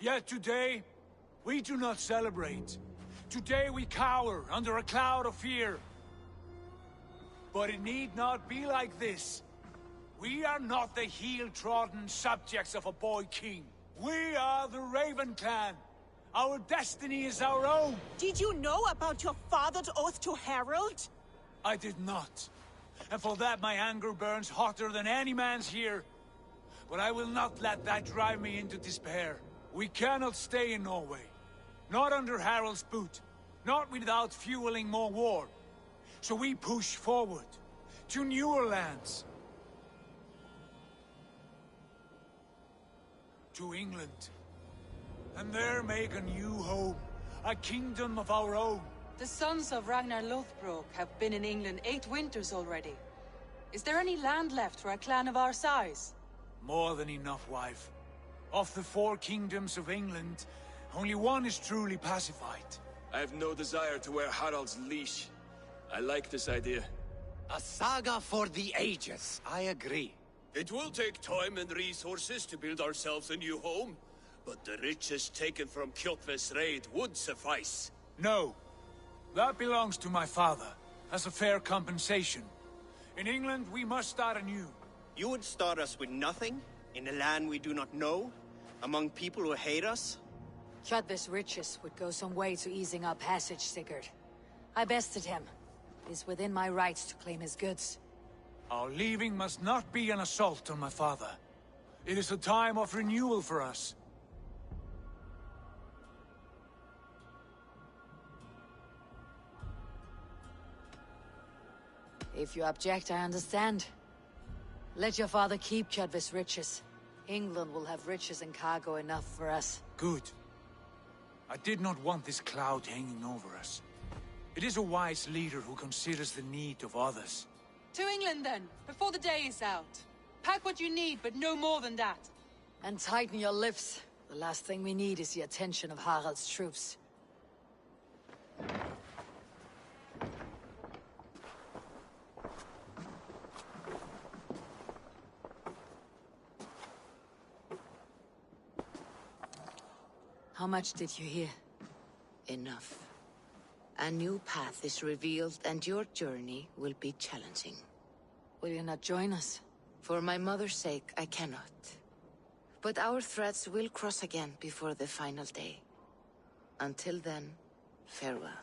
Yet today, we do not celebrate. Today we cower under a cloud of fear. But it need not be like this. We are not the heel-trodden subjects of a boy king. We are the Raven clan. Our destiny is our own. Did you know about your fathered oath to Harold? I did not. And for that my anger burns hotter than any man's here. But I will not let that drive me into despair. We cannot stay in Norway. Not under Harald's boot. Not without fueling more war. So we push forward. To newer lands. To England. And there make a new home. A kingdom of our own. The sons of Ragnar Lothbrok have been in England 8 winters already. Is there any land left for a clan of our size? More than enough, wife. Of the 4 kingdoms of England, only one is truly pacified. I have no desire to wear Harald's leash. I like this idea. A saga for the ages. I agree. It will take time and resources to build ourselves a new home, but the riches taken from Kjotve's raid would suffice. No. That belongs to my father, as a fair compensation. In England, we must start anew. You would start us with nothing? In a land we do not know? Among people who hate us? Kjotve's riches would go some way to easing our passage, Sigurd. I bested him. It is within my rights to claim his goods. Our leaving must not be an assault on my father. It is a time of renewal for us. If you object, I understand. Let your father keep Kjotve's riches. England will have riches and cargo enough for us. Good. I did not want this cloud hanging over us. It is a wise leader who considers the need of others. To England then, before the day is out. Pack what you need, but no more than that. And tighten your lips. The last thing we need is the attention of Harald's troops. How much did you hear? Enough. A new path is revealed, and your journey will be challenging. Will you not join us? For my mother's sake, I cannot. But our threads will cross again before the final day. Until then, farewell.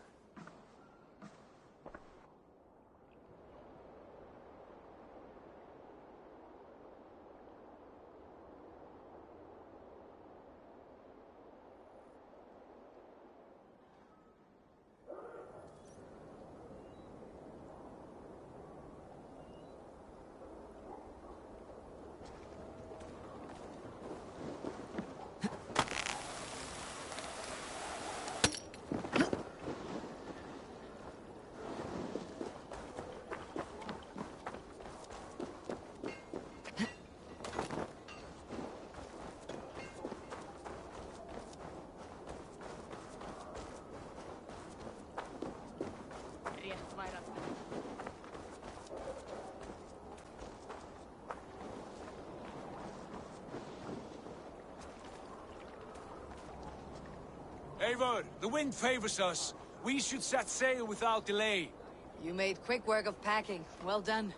Eivor, the wind favors us. We should set sail without delay. You made quick work of packing. Well done.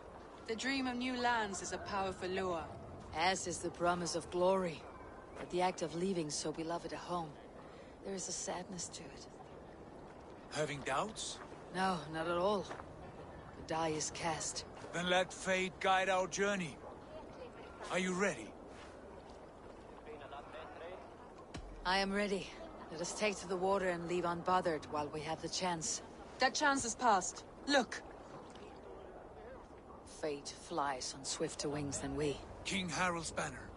The dream of new lands is a powerful lure. As is the promise of glory. But the act of leaving so beloved a home, there is a sadness to it. Having doubts? No, not at all. The die is cast. Then let fate guide our journey. Are you ready? I am ready. Let us take to the water and leave unbothered while we have the chance. That chance is past. Look! Fate flies on swifter wings than we. King Harald's banner.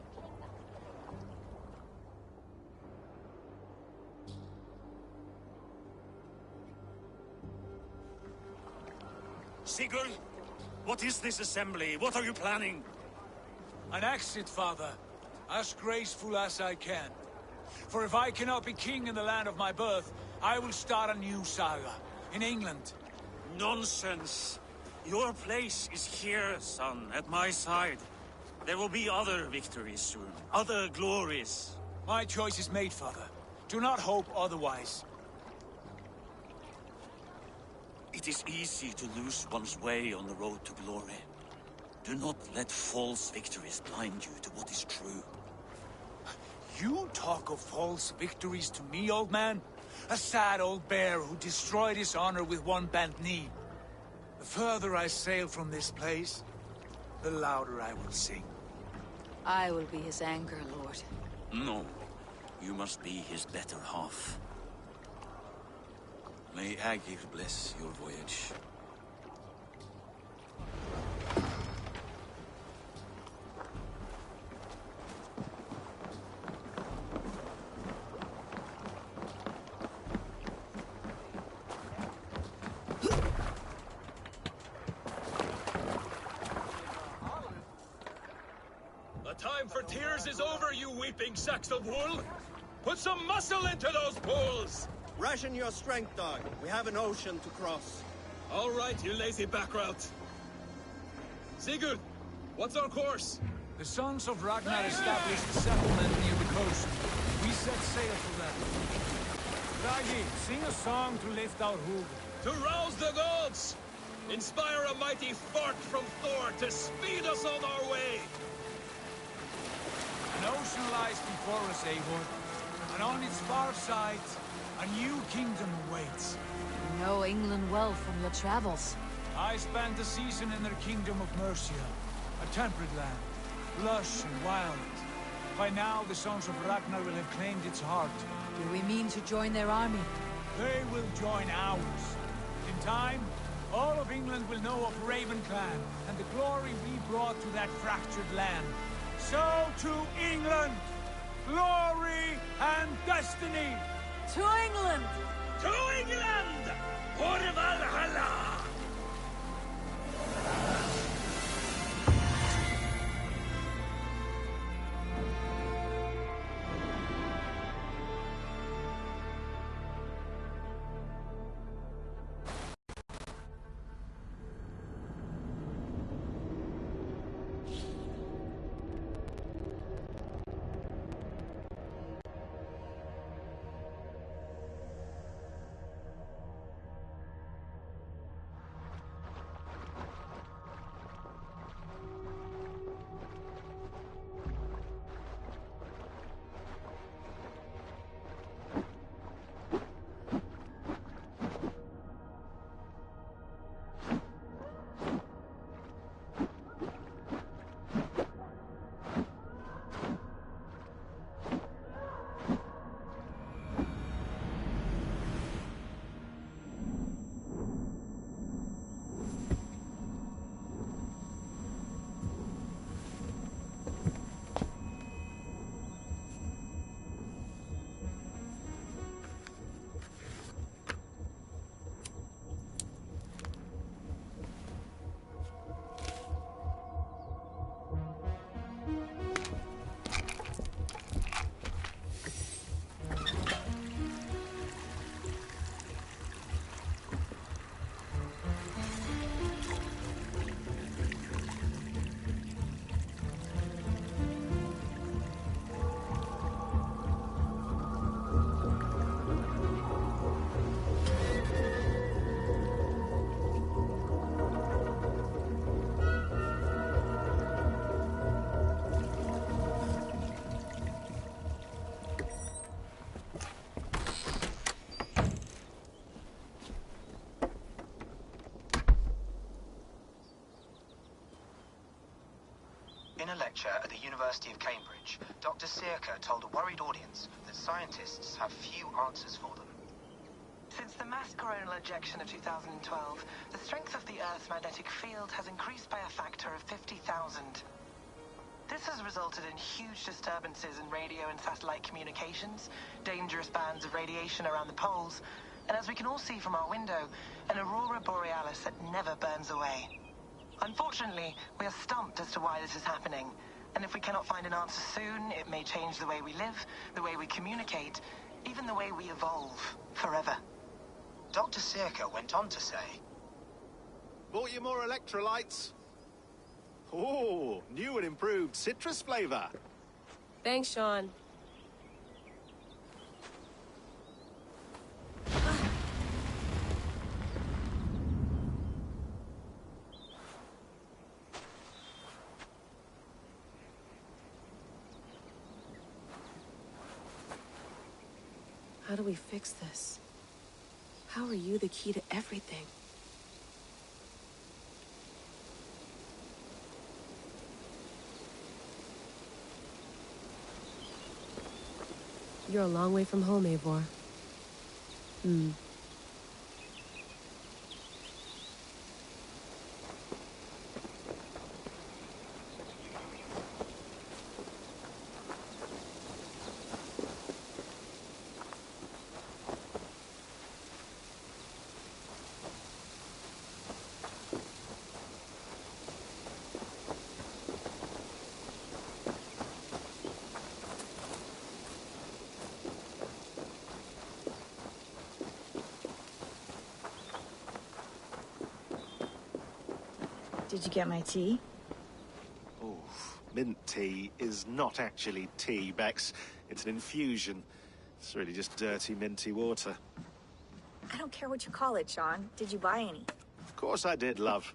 Sigurd, what is this assembly? What are you planning? An exit, father. As graceful as I can. For if I cannot be king in the land of my birth, I will start a new saga. In England. Nonsense. Your place is here, son, at my side. There will be other victories soon. Other glories. My choice is made, father. Do not hope otherwise. It is easy to lose one's way on the road to glory. Do not let false victories blind you to what is true. You talk of false victories to me, old man? A sad old bear who destroyed his honor with one bent knee. The further I sail from this place, the louder I will sing. I will be his anger, Lord. No. You must be his better half. May Agir bless your voyage. The time for tears is over, you weeping sacks of wool! Put some muscle into those bulls! Ration your strength, dog. We have an ocean to cross. All right, you lazy backrout. Sigurd, what's our course? The sons of Ragnar established a settlement near the coast. We set sail for them. Ragi, sing a song to lift our hoof. To rouse the gods! Inspire a mighty fart from Thor to speed us on our way! An ocean lies before us, Eivor, and on its far side, a new kingdom awaits. You know England well from your travels. I spent a season in their kingdom of Mercia, a temperate land, lush and wild. By now, the sons of Ragnar will have claimed its heart. Do we mean to join their army? They will join ours. In time, all of England will know of Raven Clan and the glory we brought to that fractured land. So to England, glory and destiny! To England! To England! For Valhalla! In a lecture at the University of Cambridge, Dr. Circa told a worried audience that scientists have few answers for them. Since the mass coronal ejection of 2012, the strength of the Earth's magnetic field has increased by a factor of 50,000. This has resulted in huge disturbances in radio and satellite communications, dangerous bands of radiation around the poles, and as we can all see from our window, an aurora borealis that never burns away. Unfortunately, we are stumped as to why this is happening, and if we cannot find an answer soon, it may change the way we live, the way we communicate, even the way we evolve, forever. Dr. Circa went on to say, "Bought you more electrolytes? Oh, new and improved citrus flavor." Thanks, Sean. How do we fix this? How are you the key to everything? You're a long way from home, Eivor. Did you get my tea? Oh, mint tea is not actually tea, Bex. It's an infusion. It's really just dirty, minty water. I don't care what you call it, Sean. Did you buy any? Of course I did, love.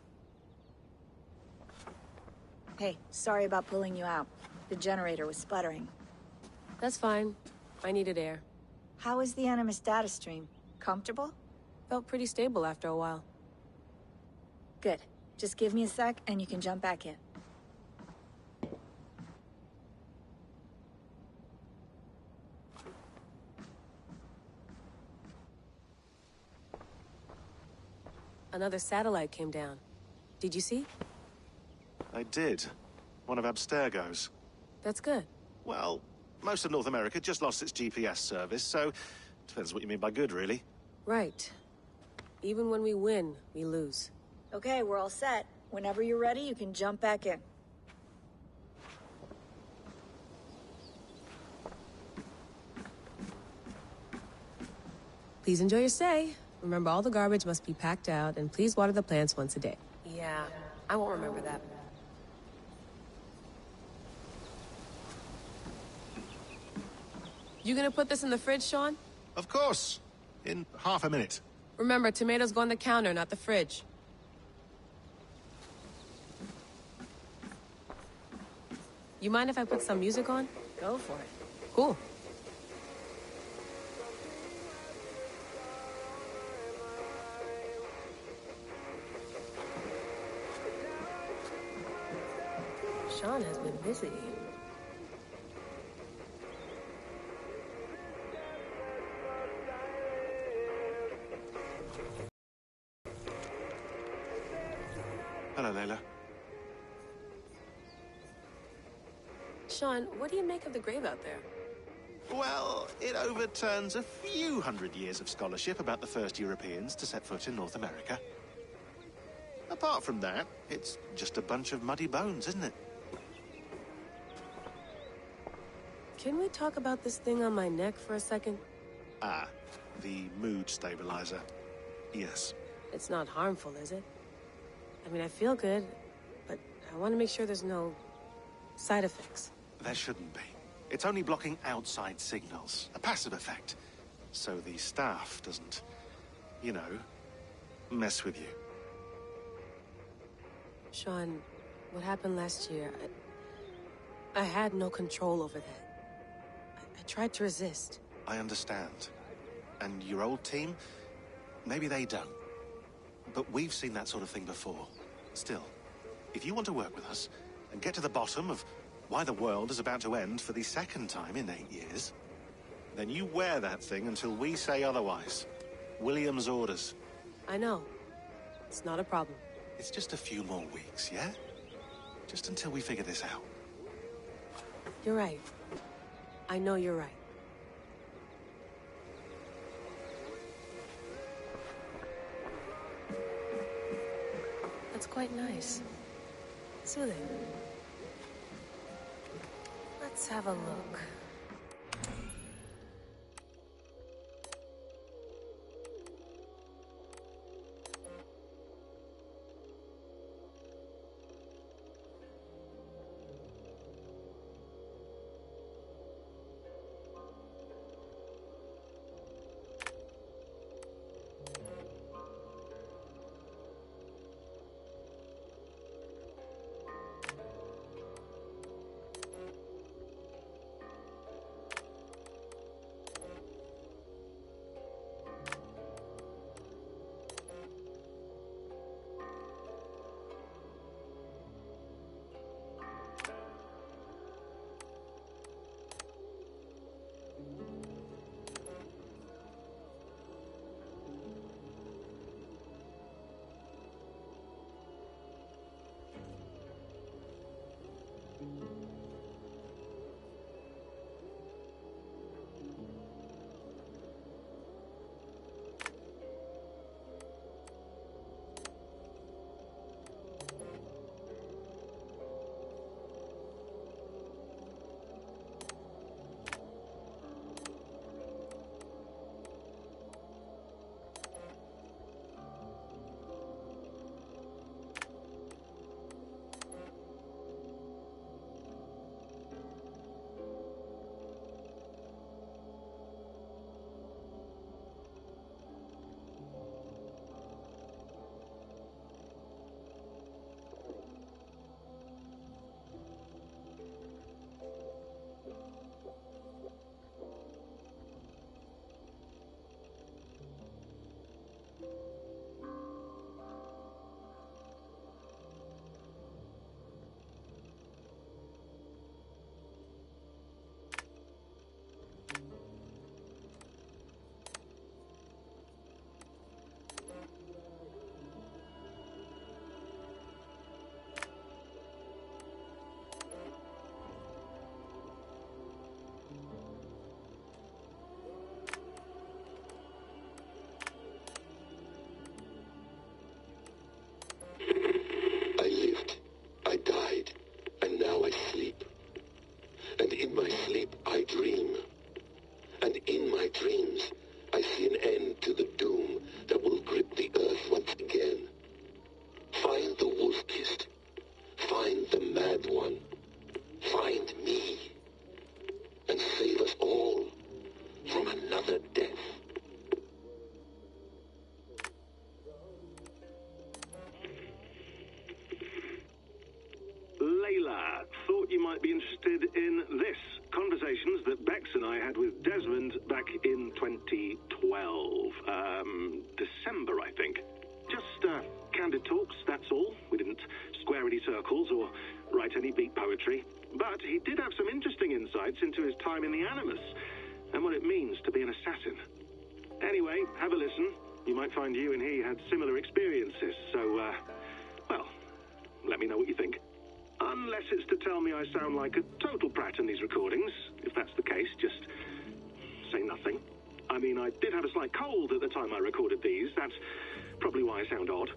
Hey, sorry about pulling you out. The generator was sputtering. That's fine. I needed air. How was the Animus data stream? Comfortable? Felt pretty stable after a while. Good. Just give me a sec and you can jump back in. Another satellite came down. Did you see? I did. One of Abstergo's. That's good. Well, most of North America just lost its GPS service, so depends what you mean by good, really. Right. Even when we win, we lose. Okay, we're all set. Whenever you're ready, you can jump back in. Please enjoy your stay. Remember, all the garbage must be packed out, and please water the plants once a day. Yeah, I won't remember that. You gonna put this in the fridge, Sean? Of course. In half a minute. Remember, tomatoes go on the counter, not the fridge. You mind if I put some music on? Go for it. Cool. Sean has been busy. Hello, Layla. Sean, what do you make of the grave out there? Well, it overturns a few hundred years of scholarship about the first Europeans to set foot in North America. Apart from that, it's just a bunch of muddy bones, isn't it? Can we talk about this thing on my neck for a second? Ah, the mood stabilizer. Yes. It's not harmful, is it? I mean, I feel good, but I want to make sure there's no side effects. There shouldn't be. It's only blocking outside signals, a passive effect. So the staff doesn't, you know, mess with you. Sean, what happened last year, I had no control over that. I tried to resist. I understand. And your old team, maybe they don't. But we've seen that sort of thing before. Still, if you want to work with us and get to the bottom of why the world is about to end for the second time in 8 years, then you wear that thing until we say otherwise. William's orders. I know. It's not a problem. It's just a few more weeks, yeah? Just until we figure this out. You're right. I know you're right. That's quite nice. Soothing. Let's have a look. dreams, I see an end to the doom that will grip the earth once again. Find the wolf-kissed. Find the mad one. Find me. And save us all from another death. Layla, thought you might be interested in this. Conversations that Bex and I had with Desmond back in 2012. December, I think. Just candid talks, that's all. We didn't square any circles or write any beat poetry. But he did have some interesting insights into his time in the Animus and what it means to be an assassin. Anyway, have a listen. You might find you and he had similar experiences, so, well, let me know what you think. Unless it's to tell me I sound like a total prat in these recordings. If that's the case, just say nothing. I mean, I did have a slight cold at the time I recorded these. That's probably why I sound odd.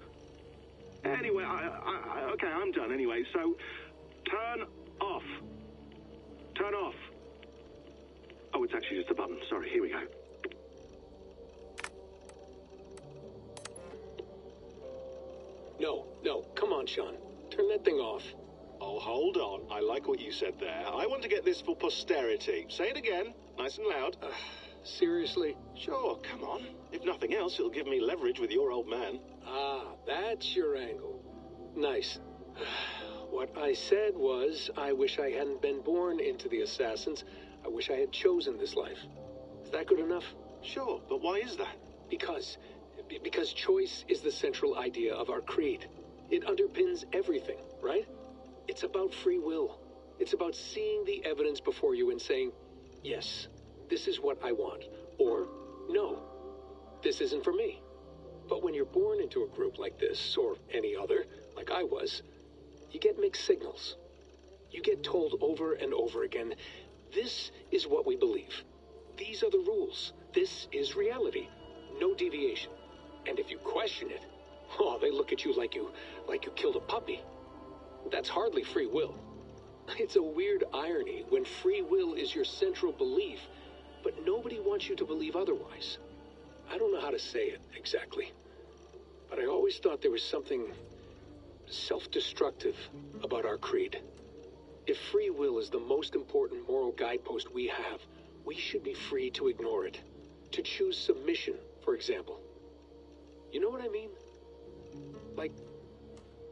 Anyway, okay, I'm done anyway, so turn off. Turn off. Oh, it's actually just a button. Sorry, here we go. No, come on, Sean. Turn that thing off. Oh, hold on. I like what you said there. I want to get this for posterity. Say it again, nice and loud. Seriously? Sure, come on. If nothing else, it'll give me leverage with your old man. Ah, that's your angle. Nice. What I said was, I wish I hadn't been born into the Assassins. I wish I had chosen this life. Is that good enough? Sure, but why is that? Because choice is the central idea of our creed. It underpins everything, right? It's about free will. It's about seeing the evidence before you and saying, yes, this is what I want. Or, no, this isn't for me. But when you're born into a group like this, or any other, like I was, you get mixed signals. You get told over and over again, this is what we believe. These are the rules. This is reality. No deviation. And if you question it, oh, they look at you like you killed a puppy. That's hardly free will. It's a weird irony when free will is your central belief, but nobody wants you to believe otherwise. I don't know how to say it exactly, but I always thought there was something self-destructive about our creed. If free will is the most important moral guidepost we have, we should be free to ignore it. To choose submission, for example. You know what I mean? Like,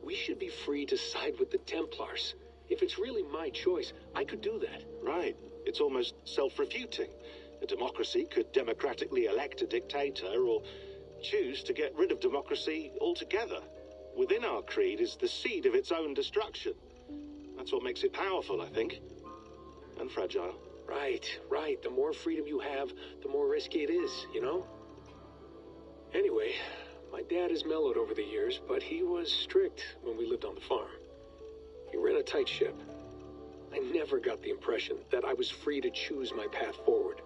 we should be free to side with the Templars. If it's really my choice, I could do that. Right. It's almost self-refuting. A democracy could democratically elect a dictator or choose to get rid of democracy altogether. Within our creed is the seed of its own destruction. That's what makes it powerful, I think. And fragile. Right. The more freedom you have, the more risky it is, you know? Anyway, my dad has mellowed over the years, but he was strict when we lived on the farm. He ran a tight ship. I never got the impression that I was free to choose my path forward.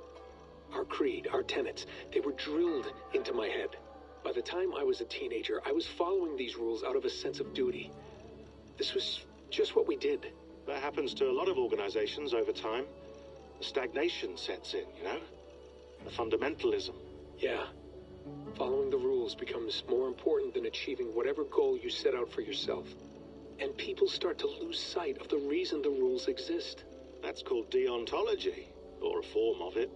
Our creed, our tenets, they were drilled into my head. By the time I was a teenager, I was following these rules out of a sense of duty. This was just what we did. That happens to a lot of organizations over time. The stagnation sets in, you know? The fundamentalism. Yeah. Following the rules becomes more important than achieving whatever goal you set out for yourself. And people start to lose sight of the reason the rules exist. That's called deontology, or a form of it.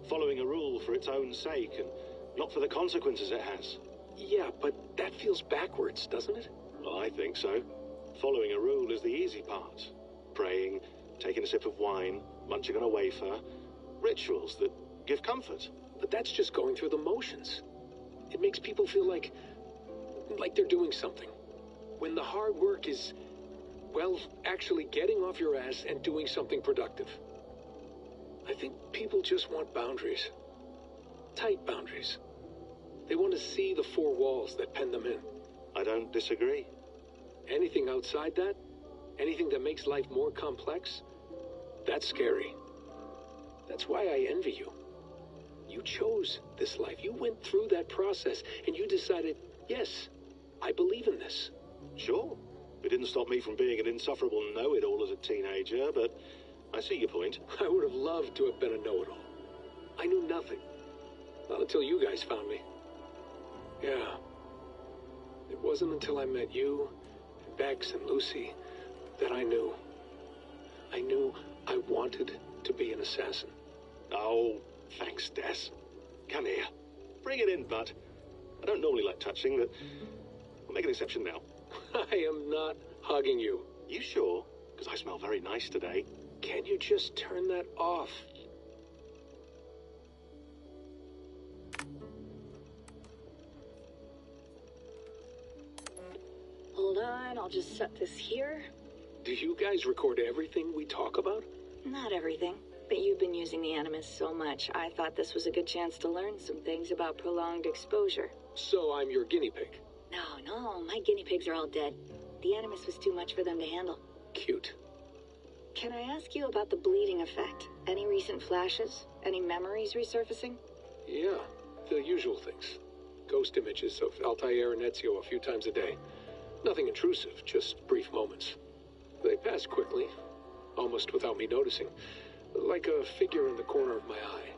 Following a rule for its own sake and not for the consequences it has. Yeah, but that feels backwards, doesn't it? Well, I think so. Following a rule is the easy part. Praying, taking a sip of wine, munching on a wafer. Rituals that give comfort. But that's just going through the motions. It makes people feel like they're doing something. When the hard work is, well, actually getting off your ass and doing something productive. I think people just want boundaries. Tight boundaries. They want to see the four walls that pen them in. I don't disagree. Anything outside that, anything that makes life more complex, that's scary. That's why I envy you. You chose this life. You went through that process, and you decided, yes, I believe in this. Sure. It didn't stop me from being an insufferable know-it-all as a teenager, but I see your point. I would have loved to have been a know-it-all. I knew nothing. Not until you guys found me. Yeah. It wasn't until I met you, and Bex and Lucy, that I knew. I knew I wanted to be an assassin. Oh, thanks, Des. Come here. Bring it in, bud. I don't normally like touching, but we'll make an exception now. I am not hugging you. You sure? Because I smell very nice today. Can you just turn that off? Hold on, I'll just set this here. Do you guys record everything we talk about? Not everything, but you've been using the Animus so much, I thought this was a good chance to learn some things about prolonged exposure. So I'm your guinea pig? No, my guinea pigs are all dead. The Animus was too much for them to handle. Cute. Can I ask you about the bleeding effect? Any recent flashes? Any memories resurfacing? Yeah, the usual things. Ghost images of Altair and Ezio a few times a day. Nothing intrusive, just brief moments. They pass quickly, almost without me noticing. Like a figure in the corner of my eye,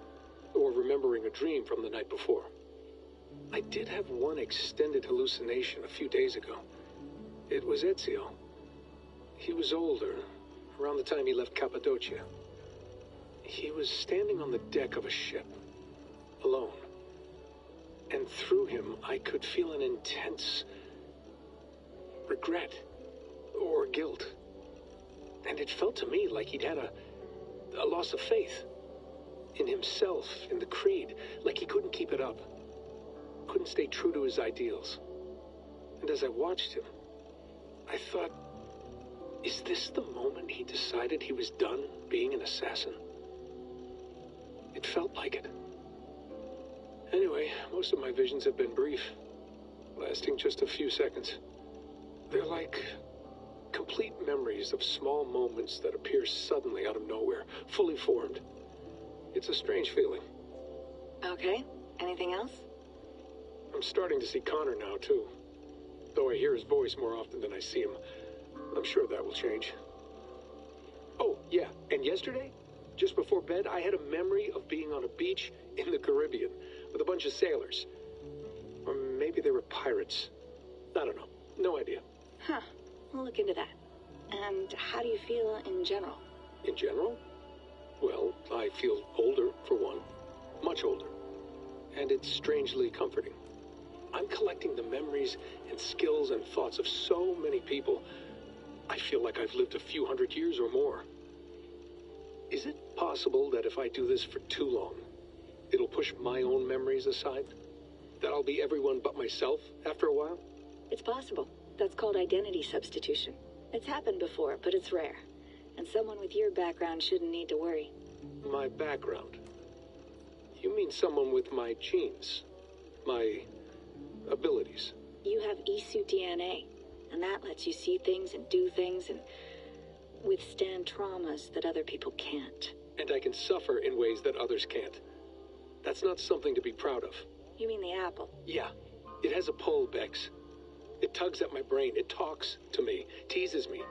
or remembering a dream from the night before. I did have one extended hallucination a few days ago. It was Ezio. He was older, around the time he left Cappadocia. He was standing on the deck of a ship, alone. And through him, I could feel an intense regret or guilt. And it felt to me like he'd had a loss of faith in himself, in the creed, like he couldn't keep it up, couldn't stay true to his ideals. And as I watched him, I thought, is this the moment he decided he was done being an assassin? It felt like it. Anyway, most of my visions have been brief, lasting just a few seconds. They're like complete memories of small moments that appear suddenly out of nowhere, fully formed. It's a strange feeling. Okay, anything else? I'm starting to see Connor now, too. Though I hear his voice more often than I see him, I'm sure that will change. Oh, yeah, and yesterday, just before bed, I had a memory of being on a beach in the Caribbean with a bunch of sailors. Or maybe they were pirates. I don't know. No idea. Huh. We'll look into that. And how do you feel in general? In general? Well, I feel older, for one. Much older. And it's strangely comforting. I'm collecting the memories and skills and thoughts of so many people. I feel like I've lived a few hundred years or more. Is it possible that if I do this for too long, it'll push my own memories aside? That I'll be everyone but myself after a while? It's possible. That's called identity substitution. It's happened before, but it's rare. And someone with your background shouldn't need to worry. My background? You mean someone with my genes? My abilities? You have Isu DNA, and that lets you see things and do things and withstand traumas that other people can't. And I can suffer in ways that others can't. That's not something to be proud of. You mean the apple? Yeah. It has a pull, Bex. It tugs at my brain. It talks to me, teases me,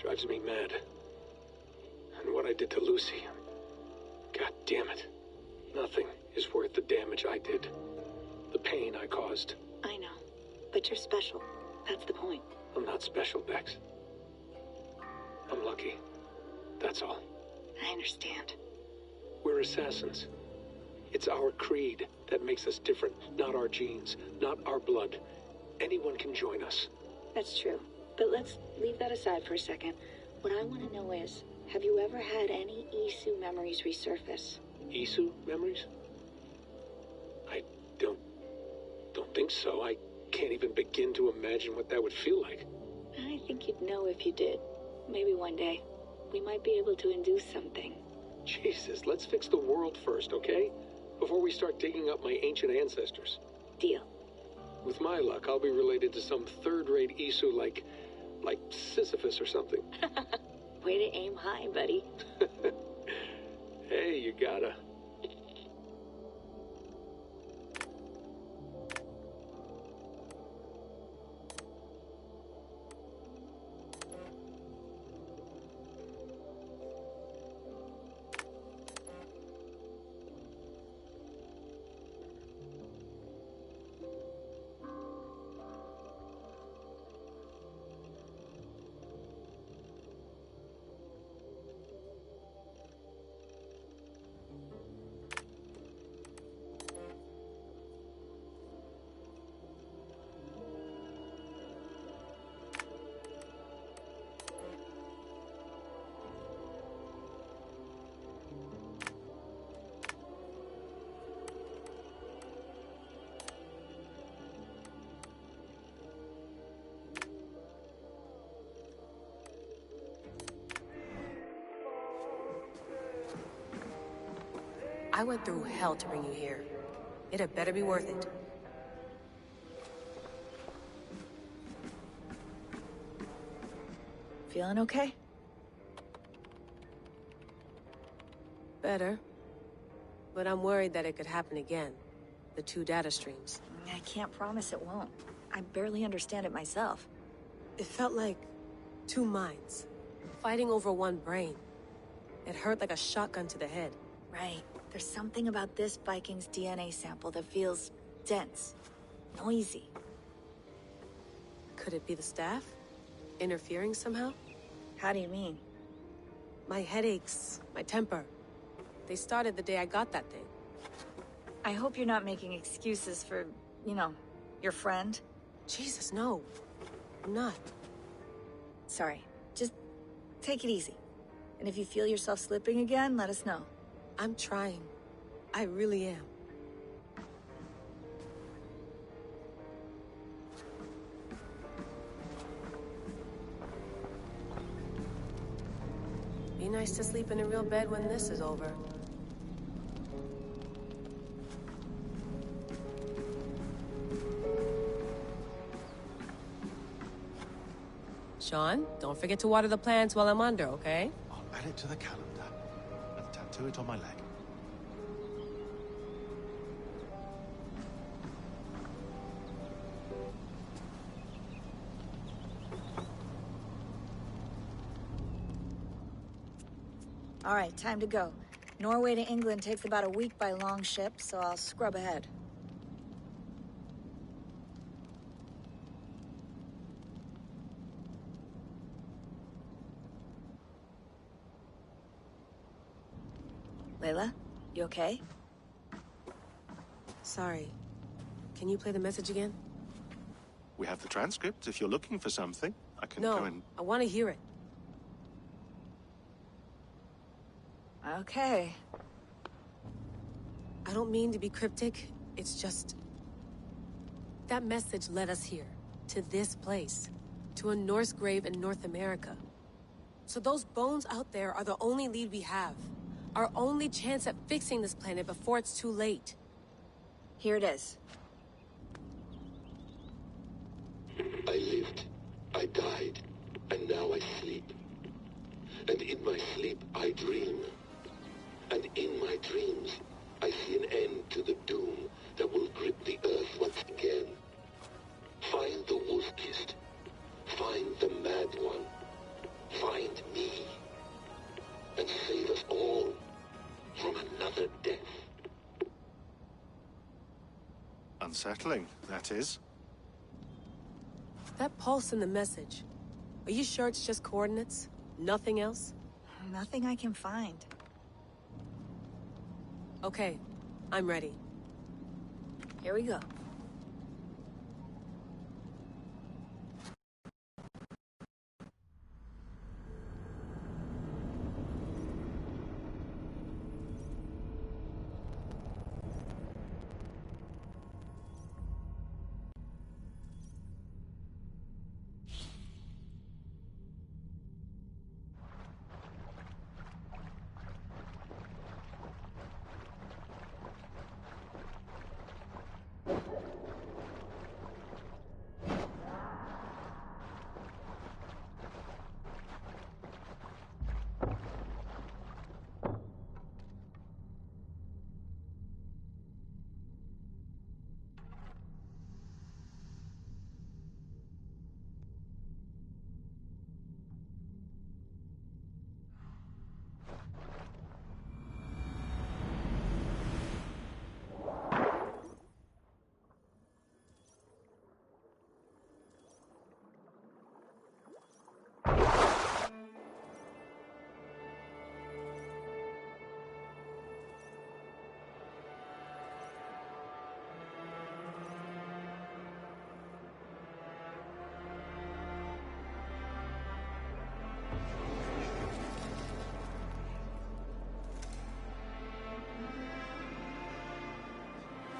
drives me mad. And what I did to Lucy, God damn it. Nothing is worth the damage I did. The pain I caused. I know, but you're special. That's the point. I'm not special, Bex. I'm lucky. That's all. I understand. We're assassins. It's our creed that makes us different, not our genes, not our blood. Anyone can join us. That's true. But let's leave that aside for a second. What I want to know is, have you ever had any Isu memories resurface? Isu memories? I don't think so. I can't even begin to imagine what that would feel like. I think you'd know if you did. Maybe one day, we might be able to induce something. Jesus, let's fix the world first, okay? Before we start digging up my ancient ancestors. Deal. With my luck, I'll be related to some third-rate Isu like Sisyphus or something. Way to aim high, buddy. Hey, you gotta. I went through hell to bring you here. It had better be worth it. Feeling okay? Better. But I'm worried that it could happen again. The 2 data streams. I can't promise it won't. I barely understand it myself. It felt like 2 minds, fighting over 1 brain. It hurt like a shotgun to the head. Right. There's something about this Viking's DNA sample that feels dense, noisy. Could it be the staff? Interfering somehow? How do you mean? My headaches, my temper. They started the day I got that thing. I hope you're not making excuses for, you know, your friend. Jesus, no. I'm not. Sorry. Just take it easy. And if you feel yourself slipping again, let us know. I'm trying. I really am. Be nice to sleep in a real bed when this is over. Sean, don't forget to water the plants while I'm under, okay? I'll add it to the calendar and tattoo it on my leg. All right, time to go. Norway to England takes about a week by long ship, so I'll scrub ahead. Layla, you okay? Sorry. Can you play the message again? We have the transcript. If you're looking for something, I can go and... No, I want to hear it. Okay. I don't mean to be cryptic. It's just... that message led us here. To this place. To a Norse grave in North America. So those bones out there are the only lead we have. Our only chance at fixing this planet before it's too late. Here it is. I lived, I died, and now I sleep. And in my sleep I dream. And in my dreams I see an end to the doom that will grip the earth once again. Find the wolf-kissed. Find the mad one. Find me. And save us all from another death. Unsettling, that is. That pulse in the message. Are you sure it's just coordinates? Nothing else? Nothing I can find. Okay, I'm ready. Here we go.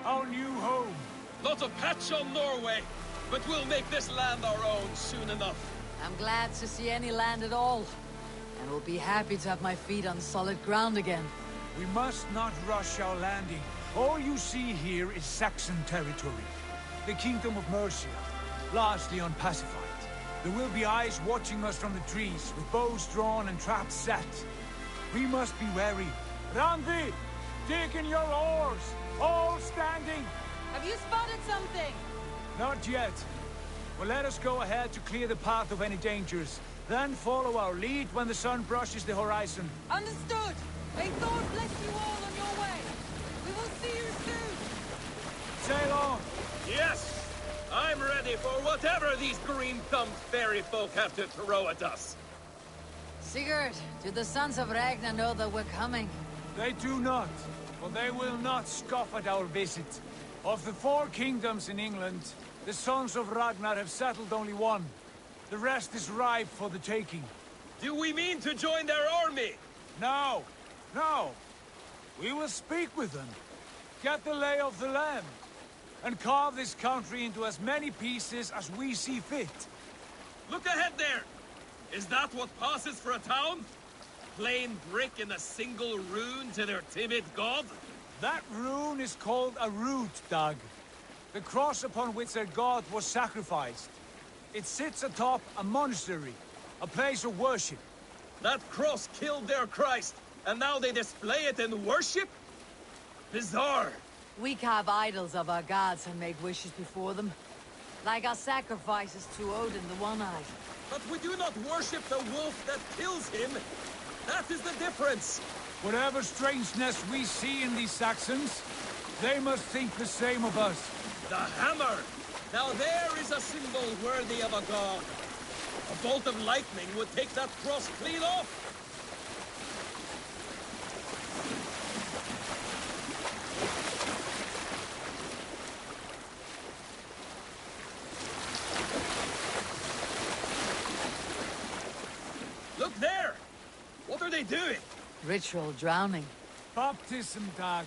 Our new home. Not a patch on Norway, but we'll make this land our own soon enough. I'm glad to see any land at all. And will be happy to have my feet on solid ground again. We must not rush our landing. All you see here is Saxon territory. The Kingdom of Mercia, largely unpacified. There will be eyes watching us from the trees, with bows drawn and traps set. We must be wary. Randvi, dig in your oars! All standing! Have you spotted something? Not yet. Well, let us go ahead to clear the path of any dangers. Then follow our lead when the sun brushes the horizon. Understood! May Thor bless you all on your way! We will see you soon! Sail on! Yes! I'm ready for whatever these green-thumbed fairy folk have to throw at us. Sigurd, do the sons of Ragnar know that we're coming? They do not, for they will not scoff at our visit. Of the 4 kingdoms in England, the sons of Ragnar have settled only one. The rest is ripe for the taking. Do we mean to join their army? No, no. We will speak with them, get the lay of the land, and carve this country into as many pieces as we see fit. Look ahead there! Is that what passes for a town? Plain brick and a single rune to their timid god? That rune is called a root, Doug. The cross upon which their god was sacrificed. It sits atop a monastery, a place of worship. That cross killed their Christ, and now they display it in worship? Bizarre. We carve idols of our gods and make wishes before them. Like our sacrifices to Odin, the One-Eyed. But we do not worship the wolf that kills him. That is the difference. Whatever strangeness we see in these Saxons, they must think the same of us. The hammer! Now there is a symbol worthy of a god. A bolt of lightning would take that cross clean off. Look there! What are they doing? Ritual drowning. Baptism, Dag.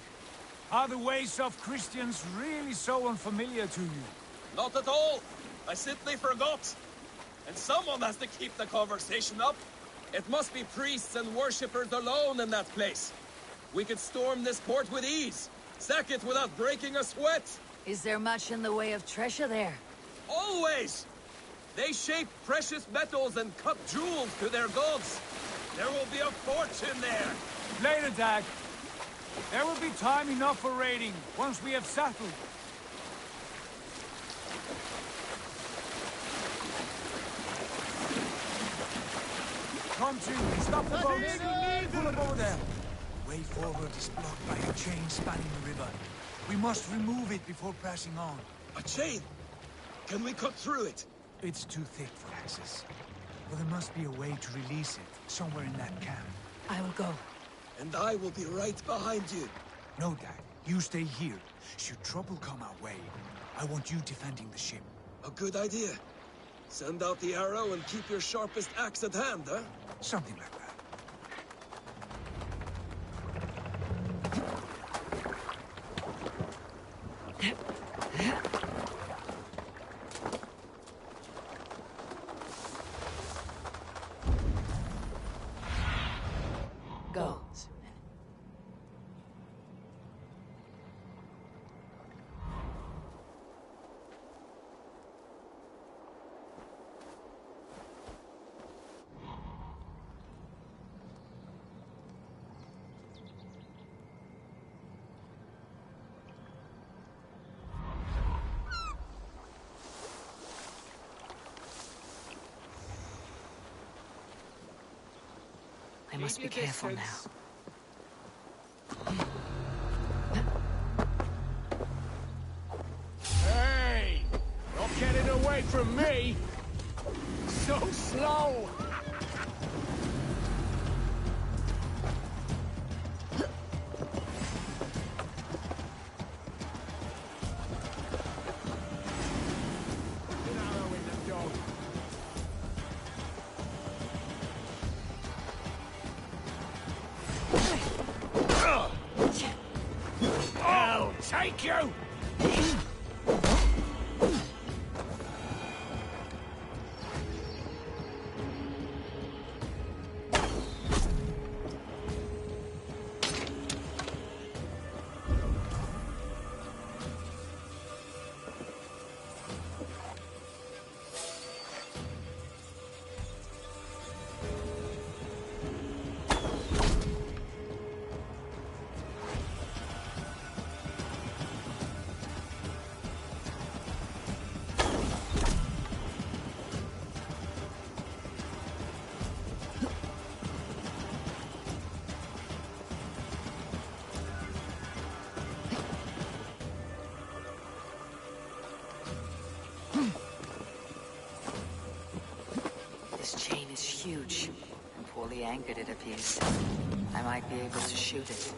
Are the ways of Christians really so unfamiliar to you? Not at all. I simply forgot. And someone has to keep the conversation up. It must be priests and worshippers alone in that place. We could storm this port with ease. Sack it without breaking a sweat. Is there much in the way of treasure there? Always! They shape precious metals and cut jewels to their gods. There will be a fortune there. Later, Dag. There will be time enough for raiding, once we have settled. Come to, stop the boats. Pull up over there. The way forward is blocked by a chain spanning the river. We must remove it before pressing on. A chain? Can we cut through it? It's too thick for access. But there must be a way to release it, somewhere in that camp. I will go. And I will be right behind you. No, Dad. You stay here. Should trouble come our way, I want you defending the ship. A good idea. Send out the arrow and keep your sharpest axe at hand, huh? Something like that. Go. I must be careful now. Hey! Not getting away from me! So slow! Take you! huge, and poorly anchored it appears. I might be able to shoot it.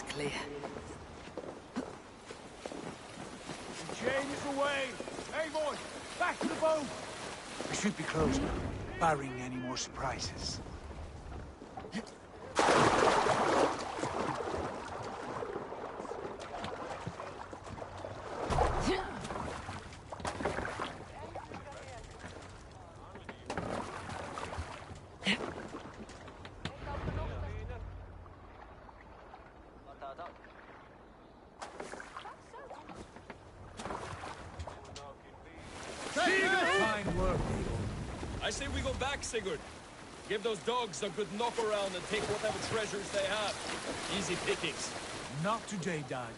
Clear. The chain is away! Hey, boy! Back to the boat! We should be close now, barring any more surprises. Fine work, people. I say we go back, Sigurd. Give those dogs a good knock around and take whatever treasures they have. Easy pickings. Not today, Dag.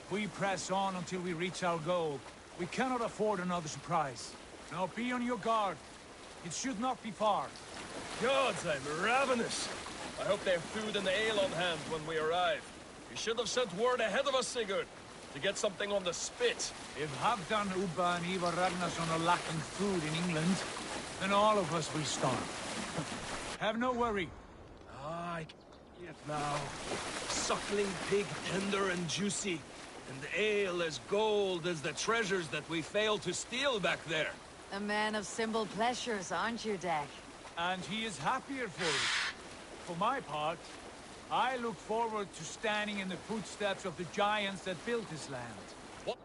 We press on until we reach our goal. We cannot afford another surprise. Now be on your guard. It should not be far. Gods, I'm ravenous. I hope they have food and ale on hand when we arrive. You should have sent word ahead of us, Sigurd, to get something on the spit. If Halfdan, Ubba and Ivar Ragnarsson are lacking food in England, then all of us will starve. Have no worry. I get now. Suckling pig tender and juicy, and ale as gold as the treasures that we failed to steal back there. A man of simple pleasures, aren't you, Dag? And he is happier for it. For my part, I look forward to standing in the footsteps of the giants that built this land. What?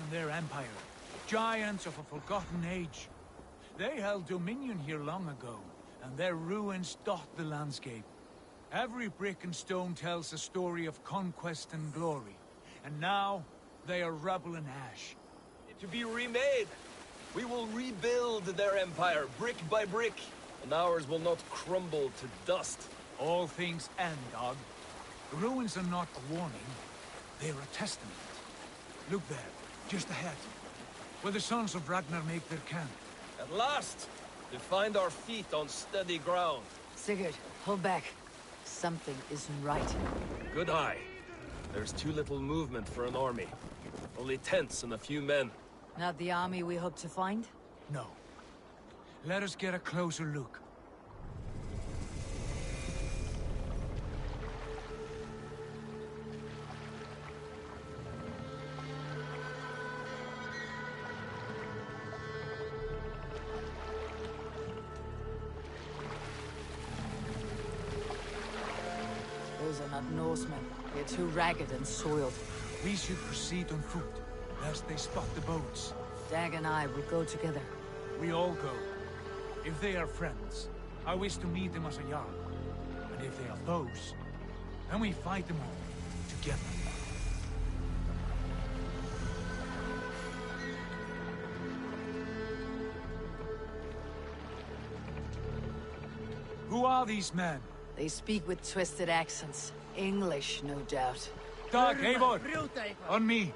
and their empire. Giants of a forgotten age. They held dominion here long ago, and their ruins dot the landscape. Every brick and stone tells a story of conquest and glory. And now, they are rubble and ash. To be remade. We will rebuild their empire, brick by brick, and ours will not crumble to dust. All things end, dog. The ruins are not a warning. They're a testament. Look there, just ahead, where the sons of Ragnar make their camp. At last, we find our feet on steady ground. Sigurd, hold back. Something isn't right. Good eye. There's too little movement for an army. Only tents and a few men. Not the army we hope to find? No. Let us get a closer look. Those are not Norsemen. They're too ragged and soiled. We should proceed on foot, lest they spot the boats. Dag and I will go together. We all go. If they are friends, I wish to meet them as a Jarl. And if they are foes, then we fight them all, together. Who are these men? They speak with twisted accents. English, no doubt. Dag, Eivor! On me!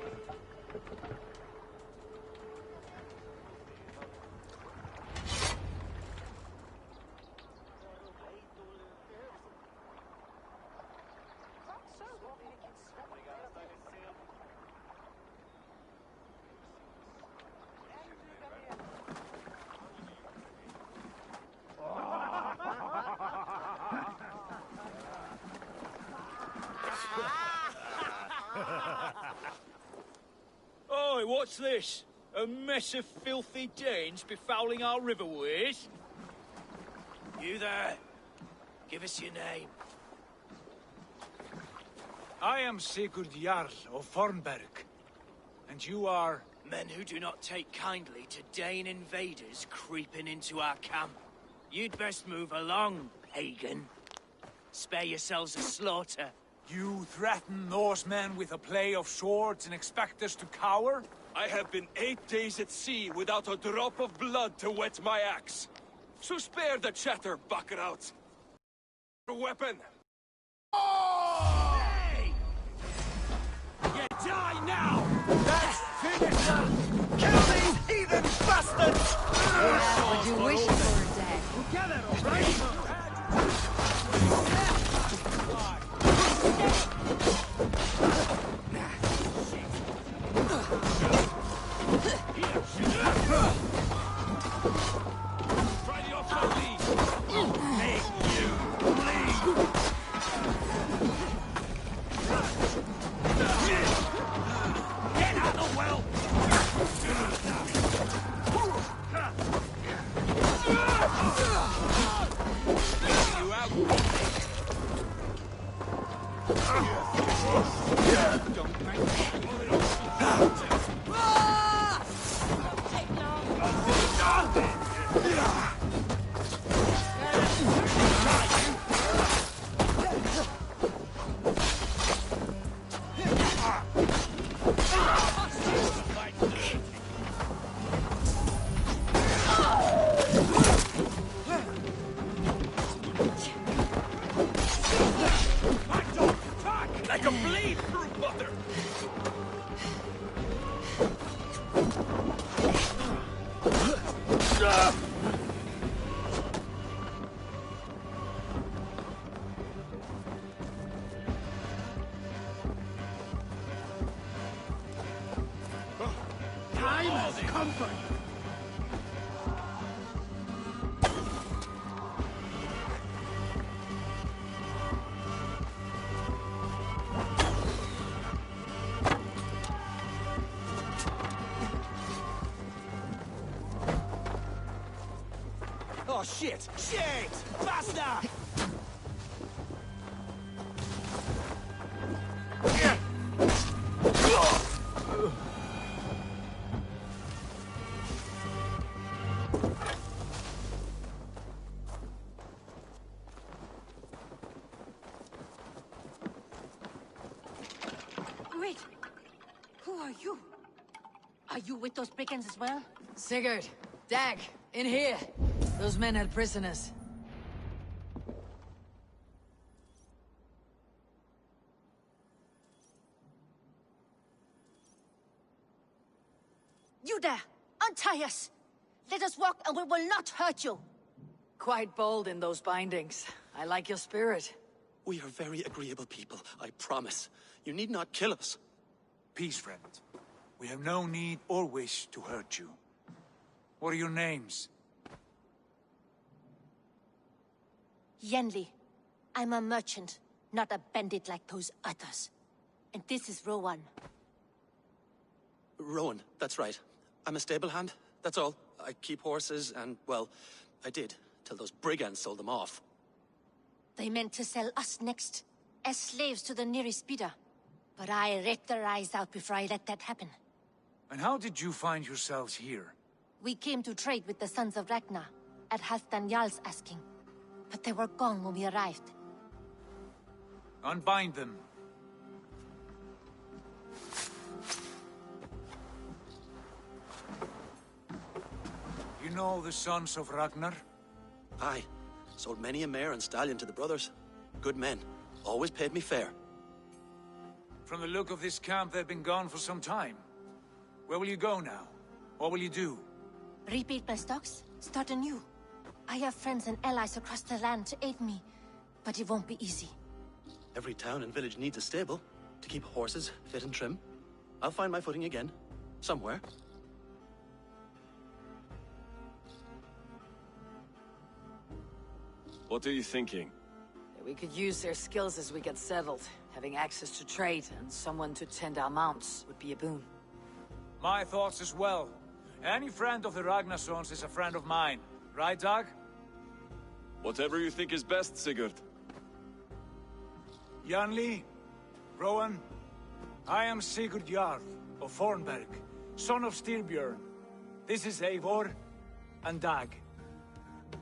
Oi, what's this? A mess of filthy Danes befouling our riverways? You there? Give us your name. I am Sigurd Jarl of Fornberg. And you are? Men who do not take kindly to Dane invaders creeping into our camp. You'd best move along, pagan. Spare yourselves a slaughter. You threaten Norsemen with a play of swords and expect us to cower? I have been 8 days at sea without a drop of blood to wet my axe. So spare the chatter, buckerouts. Weapon! Oh! Hey! You die now! That's finished! Kill these heathen bastards! Yeah, but you wish for a day. Together, all right? Oh, shit! Shit! Faster! Are you with those brigands as well? Sigurd, Dag, in here. Those men held prisoners. You there! Untie us! Let us walk and we will not hurt you! Quite bold in those bindings. I like your spirit. We are very agreeable people, I promise. You need not kill us. Peace, friend. We have no need or wish to hurt you. What are your names? Yenli. I'm a merchant, not a bandit like those others. And this is Rowan. Rowan, that's right. I'm a stable hand, that's all. I keep horses and, well, I did, till those brigands sold them off. They meant to sell us next, as slaves to the nearest bidder. But I ripped their eyes out before I let that happen. And how did you find yourselves here? We came to trade with the Sons of Ragnar, at Halfdan Jarl's asking. But they were gone when we arrived. Unbind them. You know the Sons of Ragnar? Aye. Sold many a mare and stallion to the brothers. Good men. Always paid me fair. From the look of this camp, they've been gone for some time. Where will you go now? What will you do? Rebuild my stocks, start anew. I have friends and allies across the land to aid me, but it won't be easy. Every town and village needs a stable to keep horses fit and trim. I'll find my footing again. Somewhere. What are you thinking? We could use their skills as we get settled. Having access to trade and someone to tend our mounts would be a boon. My thoughts as well. Any friend of the Ragnarsons is a friend of mine. Right, Dag? Whatever you think is best, Sigurd. Janli, Rowan, I am Sigurd Jarl of Fornberg, son of Styrbjörn. This is Eivor and Dag.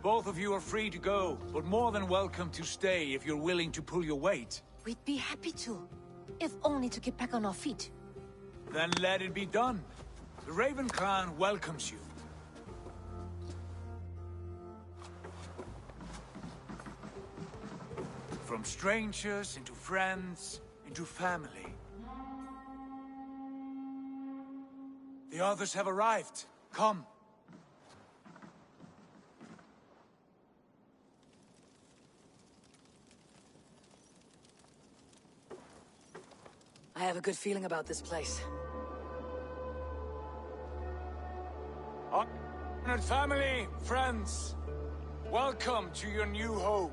Both of you are free to go, but more than welcome to stay if you're willing to pull your weight. We'd be happy to, if only to get back on our feet. Then let it be done. The Raven clan welcomes you. From strangers, into friends, into family. The others have arrived. Come. I have a good feeling about this place. Honored family, friends, welcome to your new home.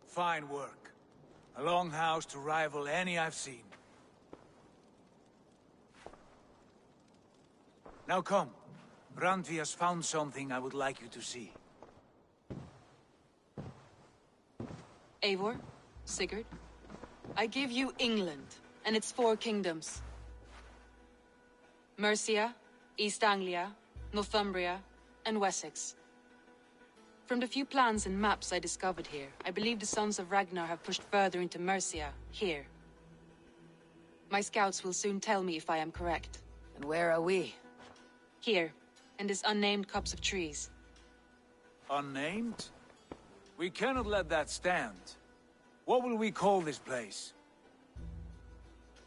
Fine work. A longhouse to rival any I've seen. Now come. Randvi has found something I would like you to see. Eivor, Sigurd, I give you England and its 4 kingdoms. Mercia, East Anglia, Northumbria, and Wessex. From the few plans and maps I discovered here, I believe the Sons of Ragnar have pushed further into Mercia, here. My scouts will soon tell me if I am correct. And where are we? Here, in this unnamed copse of trees. Unnamed? We cannot let that stand. What will we call this place?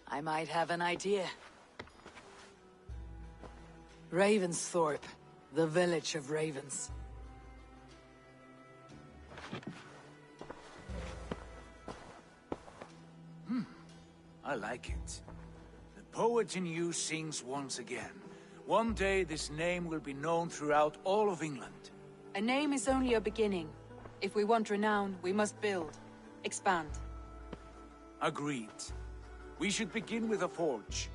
I might have an idea. Ravensthorpe, the village of ravens. I like it. The poet in you sings once again. One day this name will be known throughout all of England. A name is only a beginning. If we want renown, we must build. Expand. Agreed. We should begin with a forge.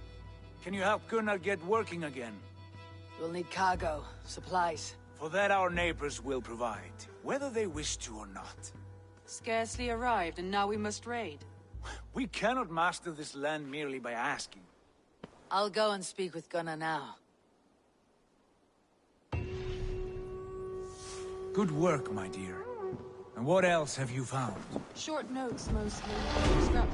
Can you help Gunnar get working again? We'll need cargo, supplies. For that our neighbors will provide, whether they wish to or not. Scarcely arrived, and now we must raid. We cannot master this land merely by asking. I'll go and speak with Gunnar now. Good work, my dear. And what else have you found? Short notes, mostly. Scrap.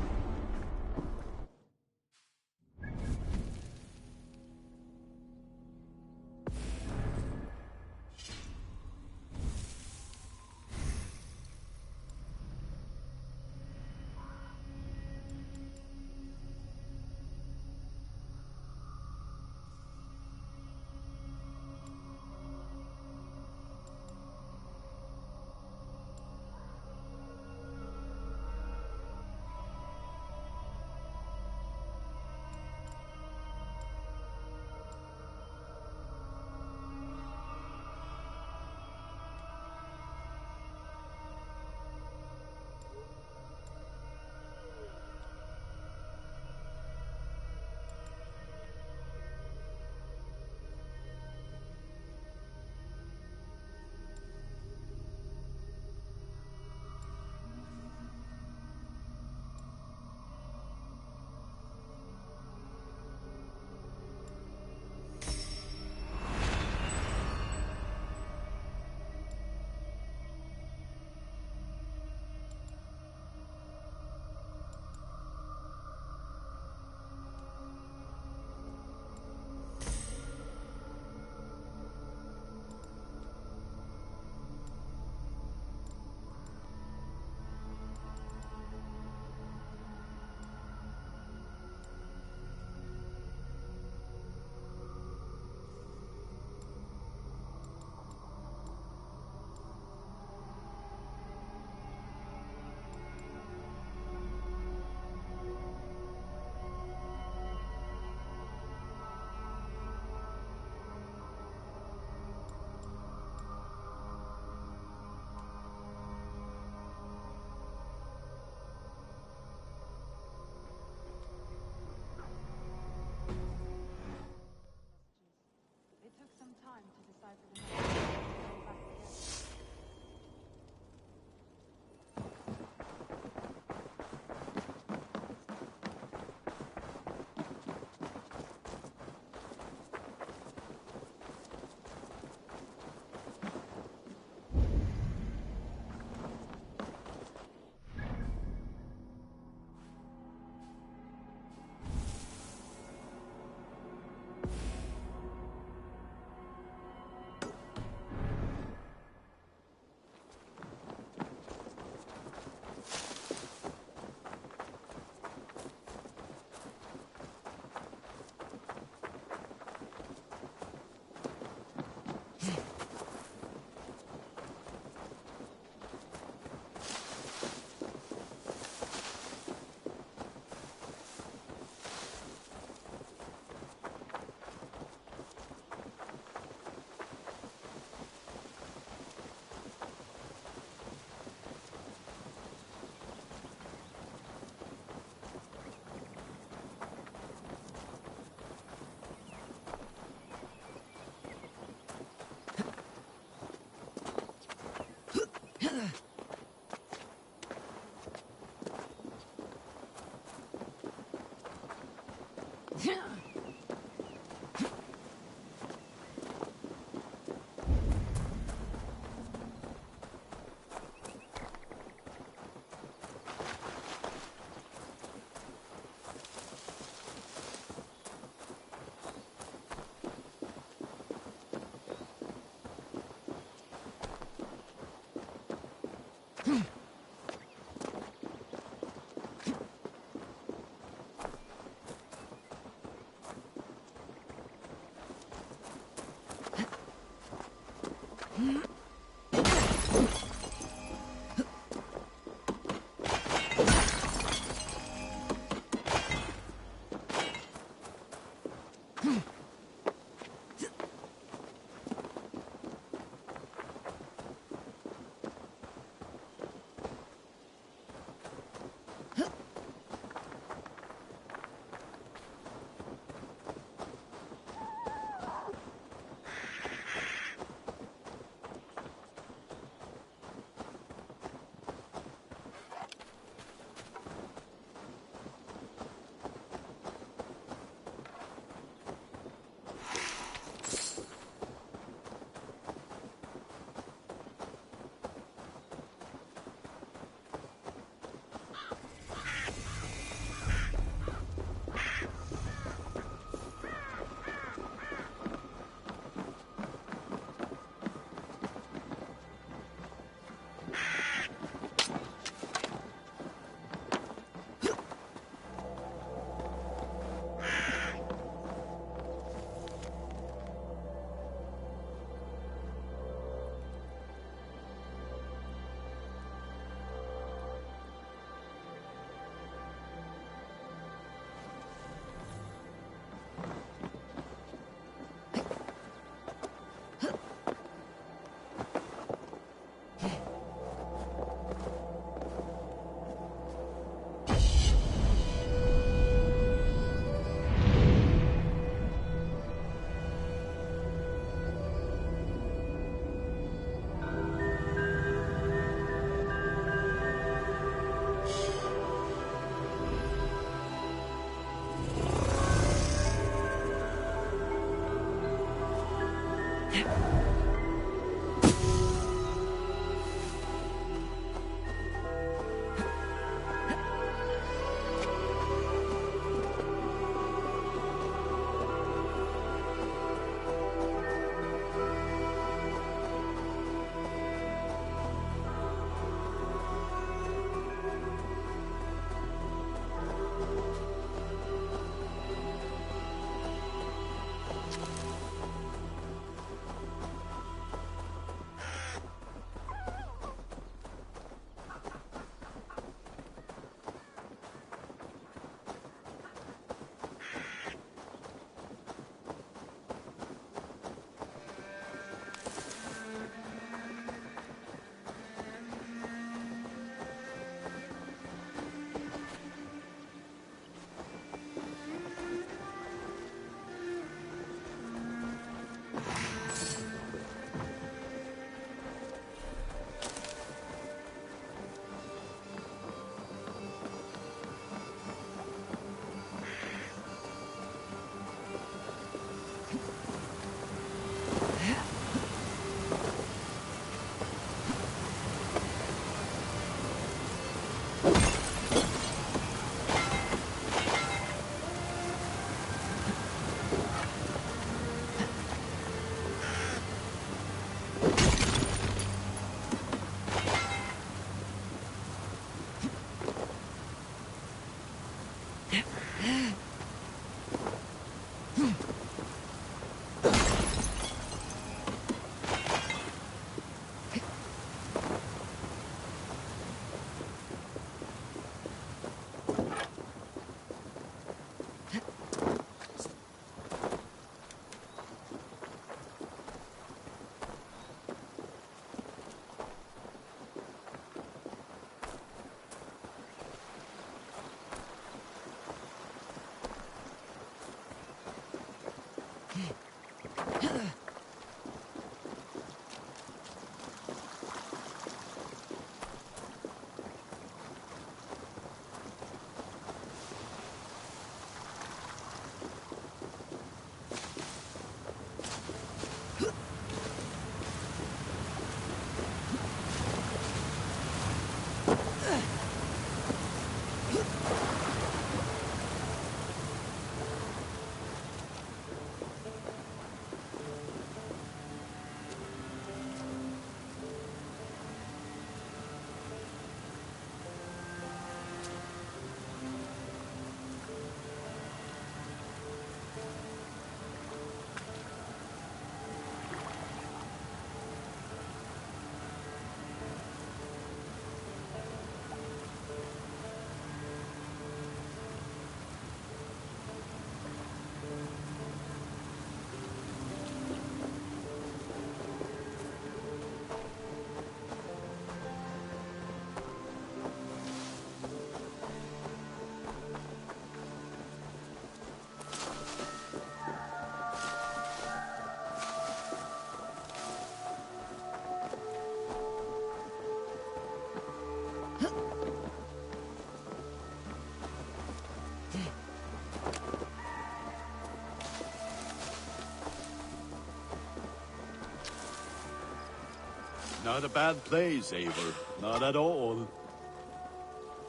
Not a bad place, Eivor. Not at all.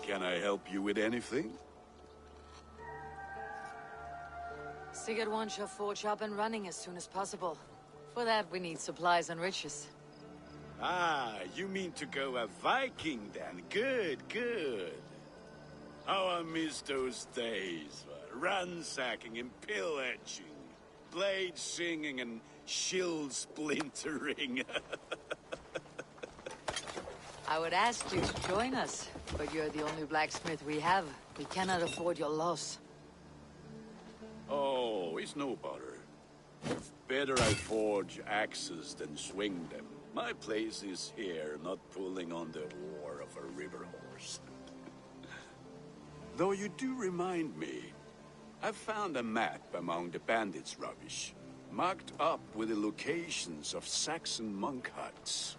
Can I help you with anything? Sigurd wants your forge up and running as soon as possible. For that, we need supplies and riches. Ah, you mean to go a Viking then? Good, good. How I miss those days. Ransacking and pillaging. Blade singing and shield splintering. I would ask you to join us, but you're the only blacksmith we have. We cannot afford your loss. Oh, it's no bother. Better I forge axes than swing them. My place is here, not pulling on the oar of a river horse. Though you do remind me, I found a map among the bandits' rubbish, marked up with the locations of Saxon monk huts.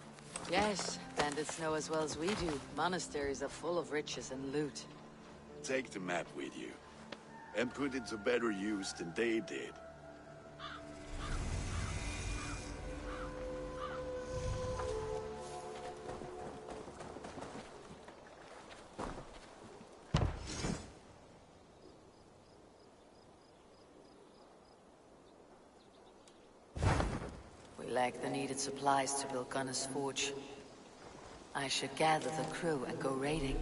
Yes, bandits know as well as we do. Monasteries are full of riches and loot. Take the map with you, and put it to better use than they did. We lack the needed supplies to build Gunner's Forge. I should gather the crew and go raiding.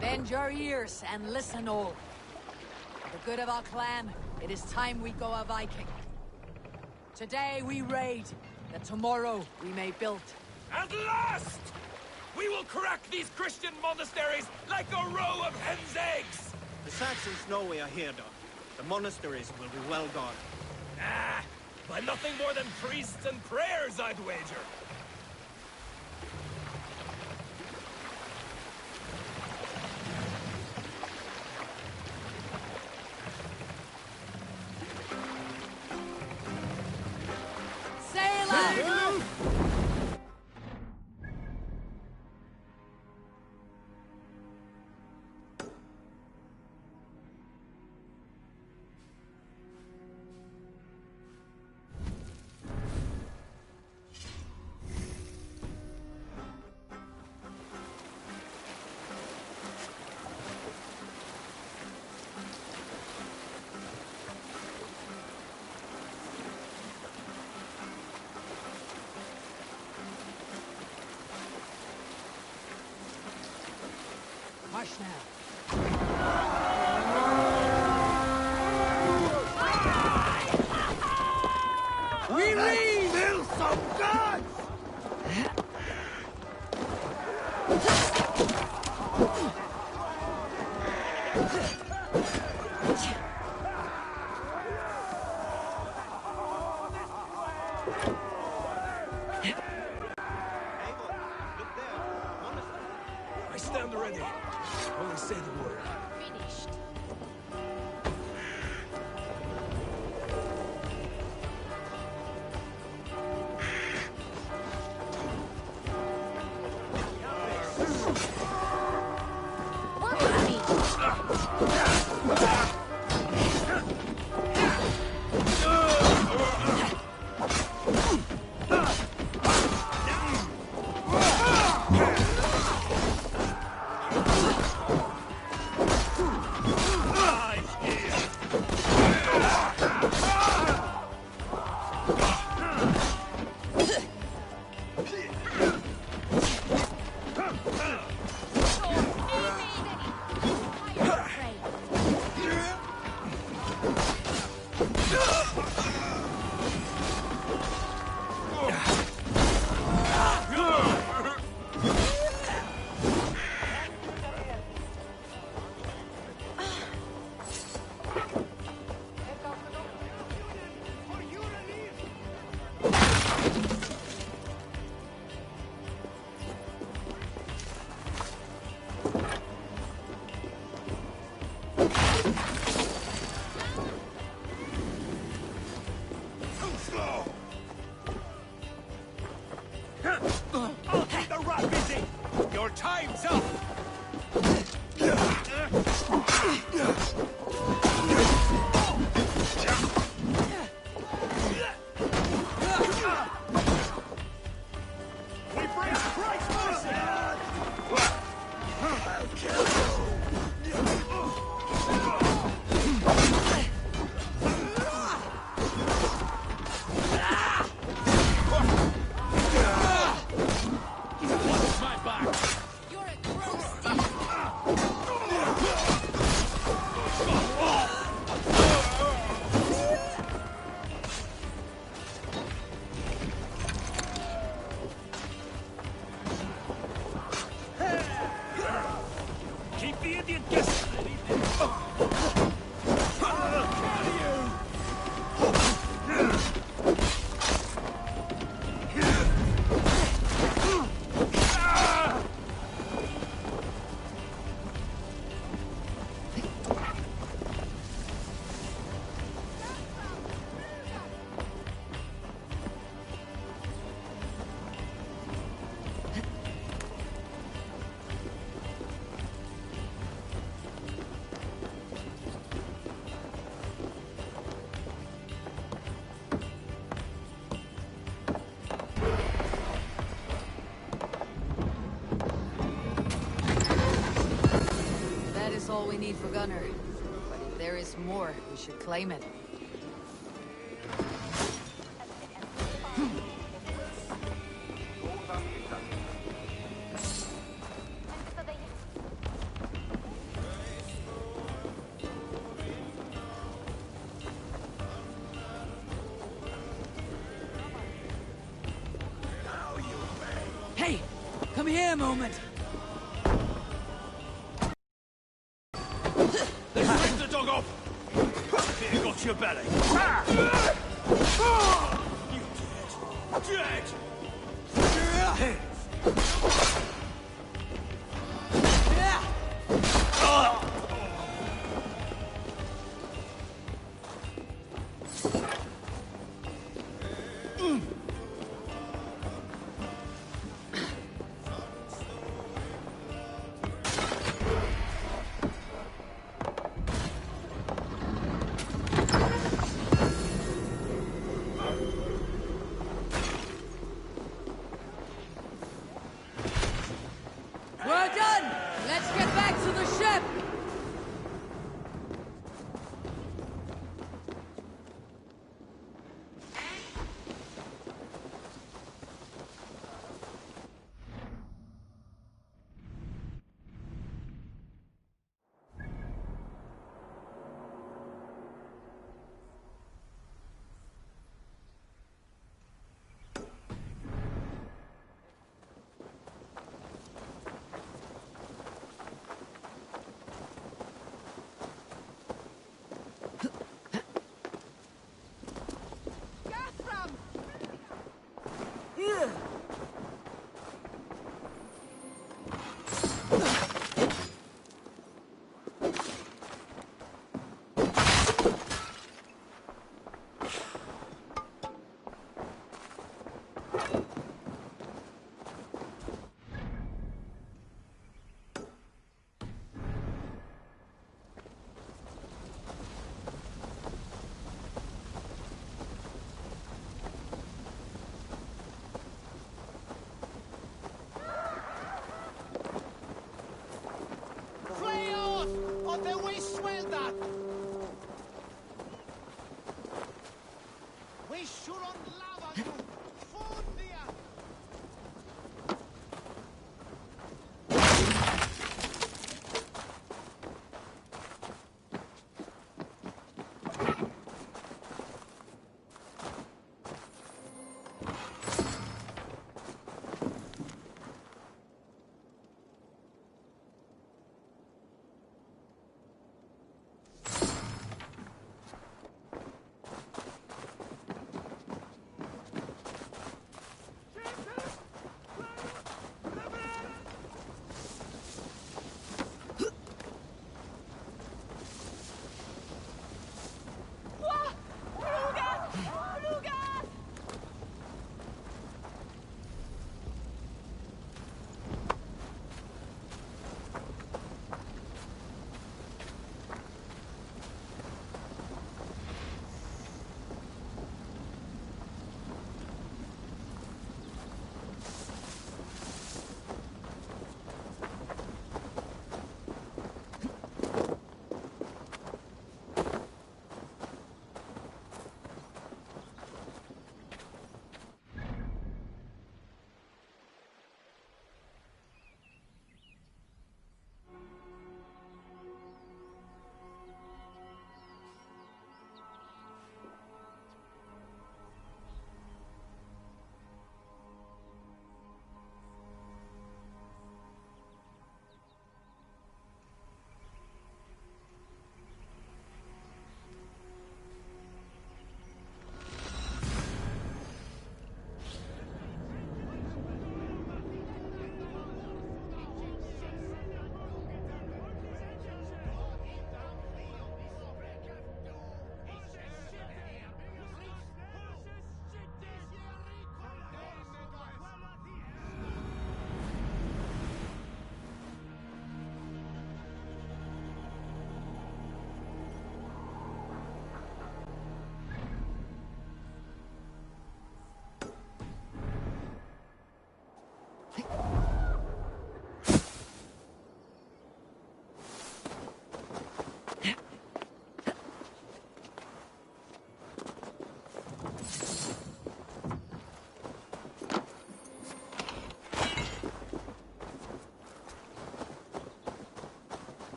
Bend your ears and listen all. For the good of our clan, it is time we go a Viking. Today we raid, that tomorrow we may build. At last! We will crack these Christian monasteries like a row of hen's eggs! The Saxons know we are here, Doc. The monasteries will be well guarded. Ah, by nothing more than priests and prayers, I'd wager. March now. We read! Still some guns! I stand ready. Only say the word. Finished. Keep the idiot guessing. All we need for Gunner. But if there is more, we should claim it. Hey! Come here a moment! Lift the dog off! Here got your belly. You dead! Dead! We're done! Let's get back to the ship!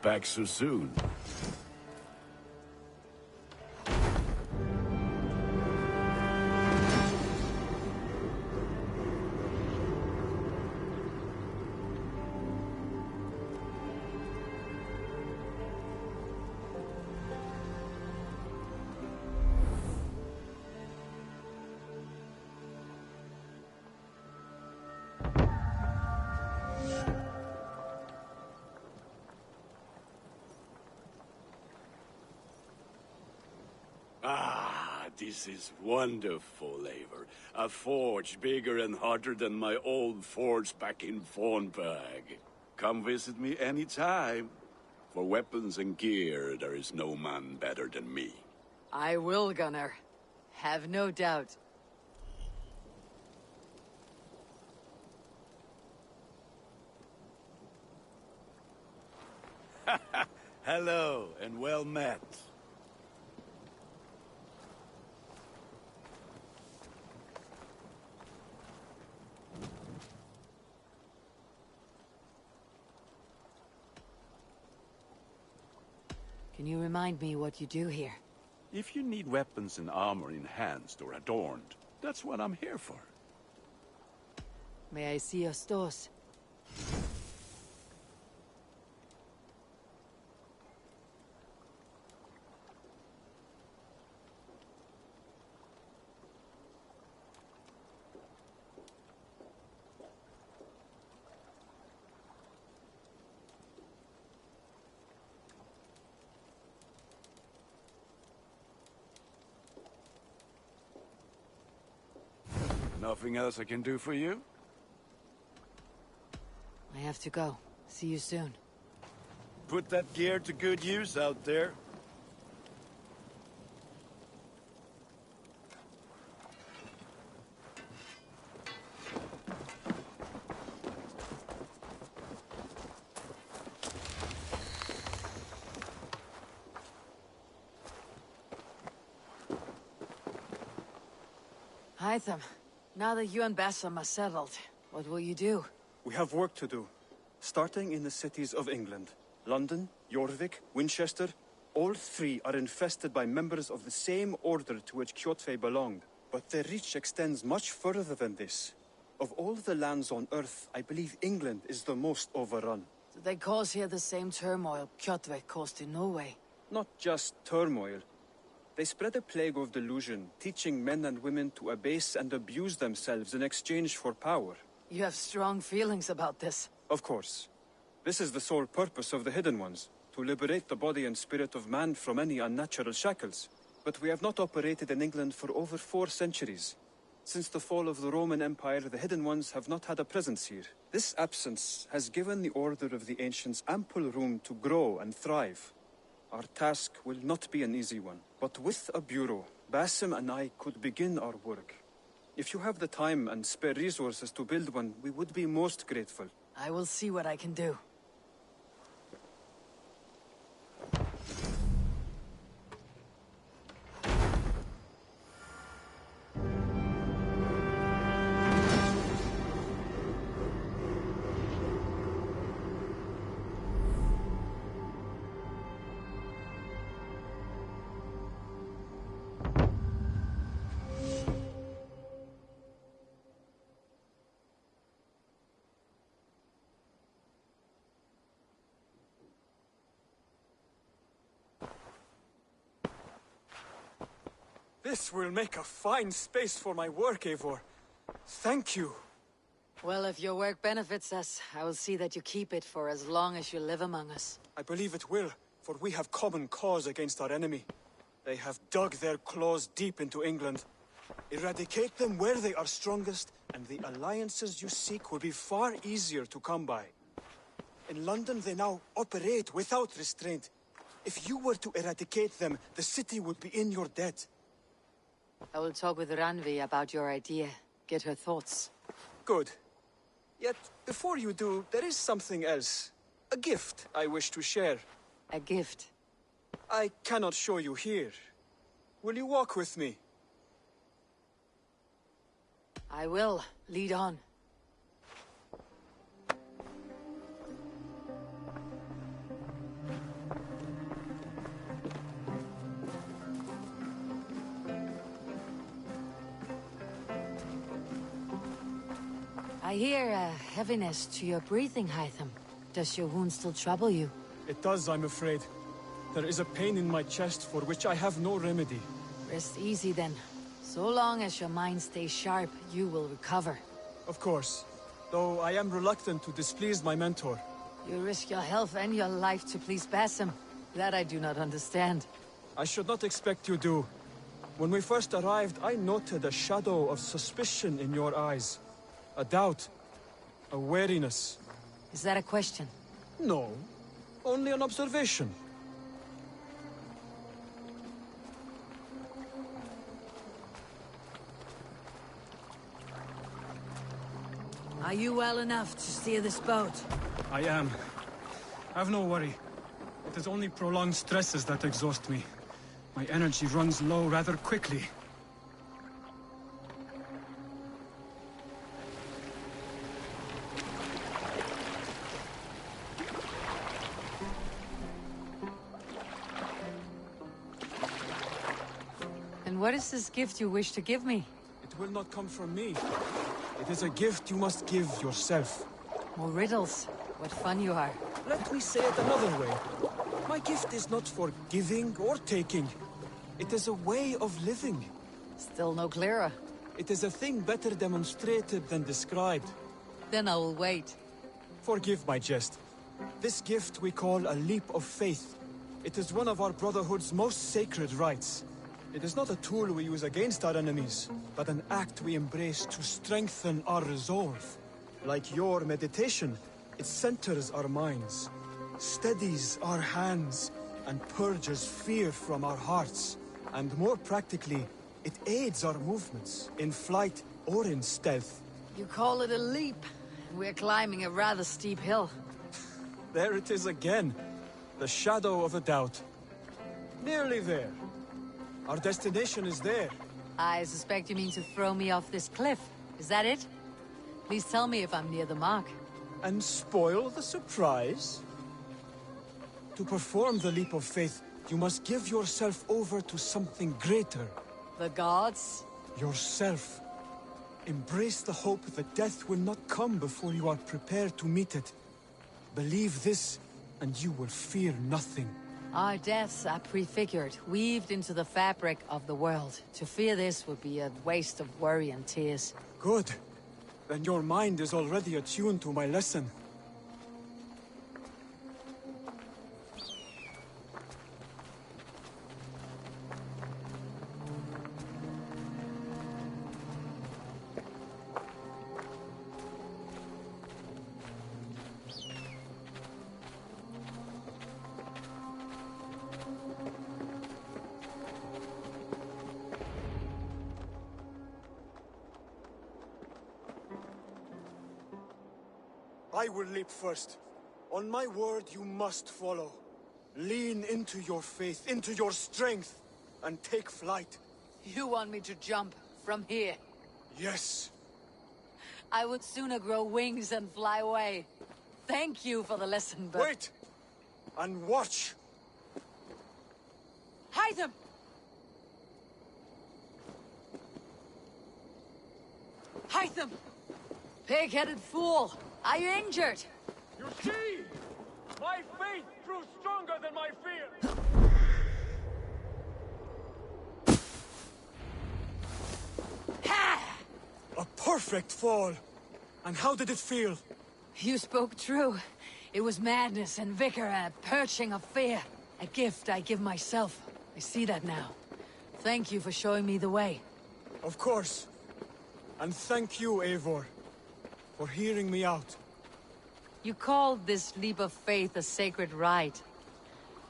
back so soon. This is wonderful, Eivor. A forge bigger and hotter than my old forge back in Fornburg. Come visit me anytime. For weapons and gear, there is no man better than me. I will, Gunnar. Have no doubt. Hello, and well met. Can you remind me what you do here? If you need weapons and armor enhanced or adorned, that's what I'm here for. May I see your stores? Nothing else I can do for you? I have to go. See you soon. Put that gear to good use out there. Hytham, now that you and Bassam are settled, what will you do? We have work to do. Starting in the cities of England. London, Jorvik, Winchester, all three are infested by members of the same order to which Kjotve belonged. But their reach extends much further than this. Of all the lands on Earth, I believe England is the most overrun. Do they cause here the same turmoil Kjotve caused in Norway? Not just turmoil. They spread a plague of delusion, teaching men and women to abase and abuse themselves in exchange for power. You have strong feelings about this. Of course. This is the sole purpose of the Hidden Ones, to liberate the body and spirit of man from any unnatural shackles. But we have not operated in England for over 4 centuries. Since the fall of the Roman Empire, the Hidden Ones have not had a presence here. This absence has given the Order of the Ancients ample room to grow and thrive. Our task will not be an easy one, but with a bureau, Basim and I could begin our work. If you have the time and spare resources to build one, we would be most grateful. I will see what I can do. This will make a fine space for my work, Eivor. Thank you. Well, if your work benefits us, I will see that you keep it for as long as you live among us. I believe it will, for we have common cause against our enemy. They have dug their claws deep into England. Eradicate them where they are strongest, and the alliances you seek will be far easier to come by. In London, they now operate without restraint. If you were to eradicate them, the city would be in your debt. I will talk with Ranvi about your idea. Get her thoughts. Good. Yet, before you do, there is something else. A gift I wish to share. A gift? I cannot show you here. Will you walk with me? I will. Lead on. I hear a heaviness to your breathing, Hytham. Does your wound still trouble you? It does, I'm afraid. There is a pain in my chest for which I have no remedy. Rest easy then. So long as your mind stays sharp, you will recover. Of course. Though I am reluctant to displease my mentor. You risk your health and your life to please Basim. That I do not understand. I should not expect you do. When we first arrived, I noted a shadow of suspicion in your eyes. A doubt. A wariness. Is that a question? No. Only an observation. Are you well enough to steer this boat? I am. Have no worry. It is only prolonged stresses that exhaust me. My energy runs low rather quickly. And what is this gift you wish to give me? It will not come from me. It is a gift you must give yourself. More riddles. What fun you are. Let me say it another way. My gift is not for giving or taking. It is a way of living. Still no clearer. It is a thing better demonstrated than described. Then I will wait. Forgive my jest. This gift we call a leap of faith. It is one of our Brotherhood's most sacred rites. It is not a tool we use against our enemies, but an act we embrace to strengthen our resolve. Like your meditation, it centers our minds, steadies our hands, and purges fear from our hearts. And more practically, it aids our movements, in flight or in stealth. You call it a leap, and we're climbing a rather steep hill. There it is again, the shadow of a doubt. Nearly there. Our destination is there. I suspect you mean to throw me off this cliff. Is that it? Please tell me if I'm near the mark. And spoil the surprise? To perform the leap of faith, you must give yourself over to something greater. The gods? Yourself. Embrace the hope that death will not come before you are prepared to meet it. Believe this, and you will fear nothing. Our deaths are prefigured, weaved into the fabric of the world. To fear this would be a waste of worry and tears. Good. Then your mind is already attuned to my lesson. I will leap first. On my word, you must follow. Lean into your faith, into your strength, and take flight. You want me to jump from here? Yes. I would sooner grow wings and fly away. Thank you for the lesson, but... Wait! And watch! Hytham! Hytham! Pig-headed fool! Are you injured? You see? My faith grew stronger than my fear! A perfect fall! And how did it feel? You spoke true. It was madness and vigor, a purging of fear. A gift I give myself. I see that now. Thank you for showing me the way. Of course. And thank you, Eivor, for hearing me out. You called this leap of faith a sacred rite.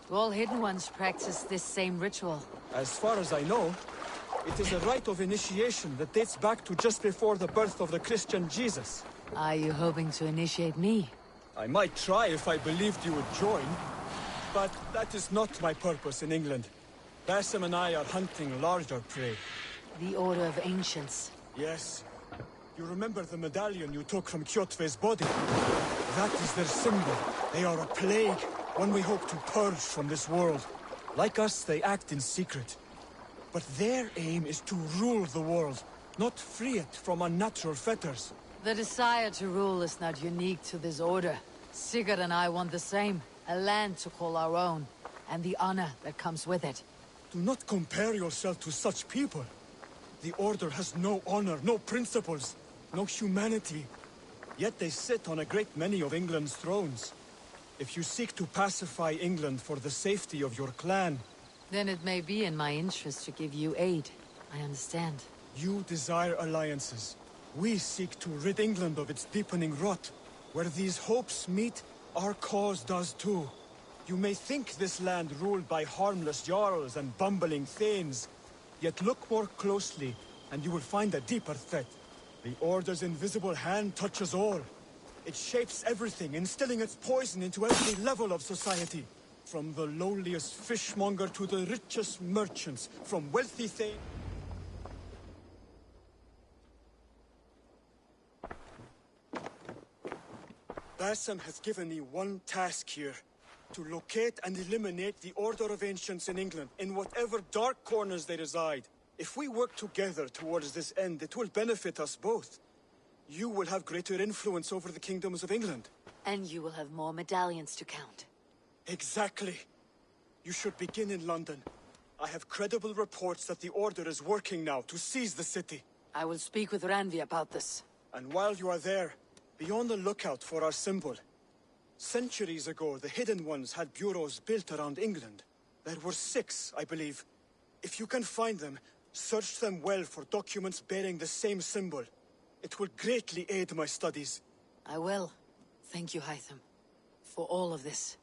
Do all Hidden Ones practice this same ritual? As far as I know, it is a rite of initiation that dates back to just before the birth of the Christian Jesus. Are you hoping to initiate me? I might try if I believed you would join, but that is not my purpose in England. Basim and I are hunting larger prey. The Order of Ancients. Yes. You remember the medallion you took from Kjotve's body? That is their symbol. They are a plague, one we hope to purge from this world. Like us, they act in secret. But their aim is to rule the world, not free it from unnatural fetters. The desire to rule is not unique to this order. Sigurd and I want the same. A land to call our own, and the honor that comes with it. Do not compare yourself to such people. The Order has no honor, no principles, no humanity. Yet they sit on a great many of England's thrones. If you seek to pacify England for the safety of your clan... Then it may be in my interest to give you aid. I understand. You desire alliances. We seek to rid England of its deepening rot. Where these hopes meet, our cause does too. You may think this land ruled by harmless jarls and bumbling thanes. Yet look more closely, and you will find a deeper threat. The Order's invisible hand touches all. It shapes everything, instilling its poison into every level of society. From the lowliest fishmonger to the richest merchants, from wealthy thanes... Bassam has given me one task here. To locate and eliminate the Order of Ancients in England, in whatever dark corners they reside. If we work together towards this end, it will benefit us both. You will have greater influence over the kingdoms of England. And you will have more medallions to count. Exactly. You should begin in London. I have credible reports that the Order is working now to seize the city. I will speak with Randvi about this. And while you are there, be on the lookout for our symbol. Centuries ago, the Hidden Ones had bureaus built around England. There were 6, I believe. If you can find them, search them well for documents bearing the same symbol. It will greatly aid my studies. I will. Thank you, Hytham, for all of this.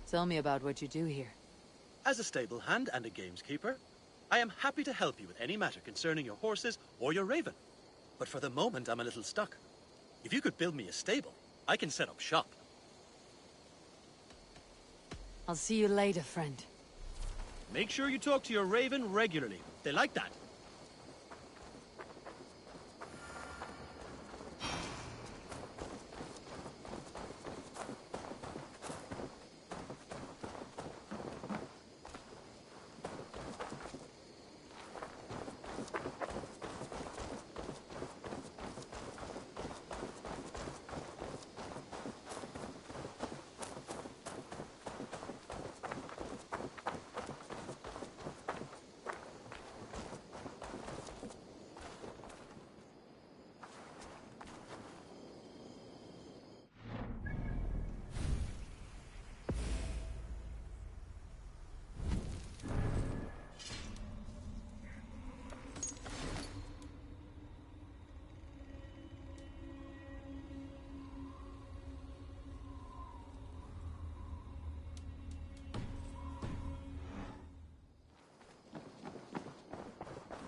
Tell me about what you do here. As a stable hand and a gameskeeper, I am happy to help you with any matter concerning your horses or your raven. But for the moment, I'm a little stuck. If you could build me a stable, I can set up shop. I'll see you later, friend. Make sure you talk to your raven regularly. They like that.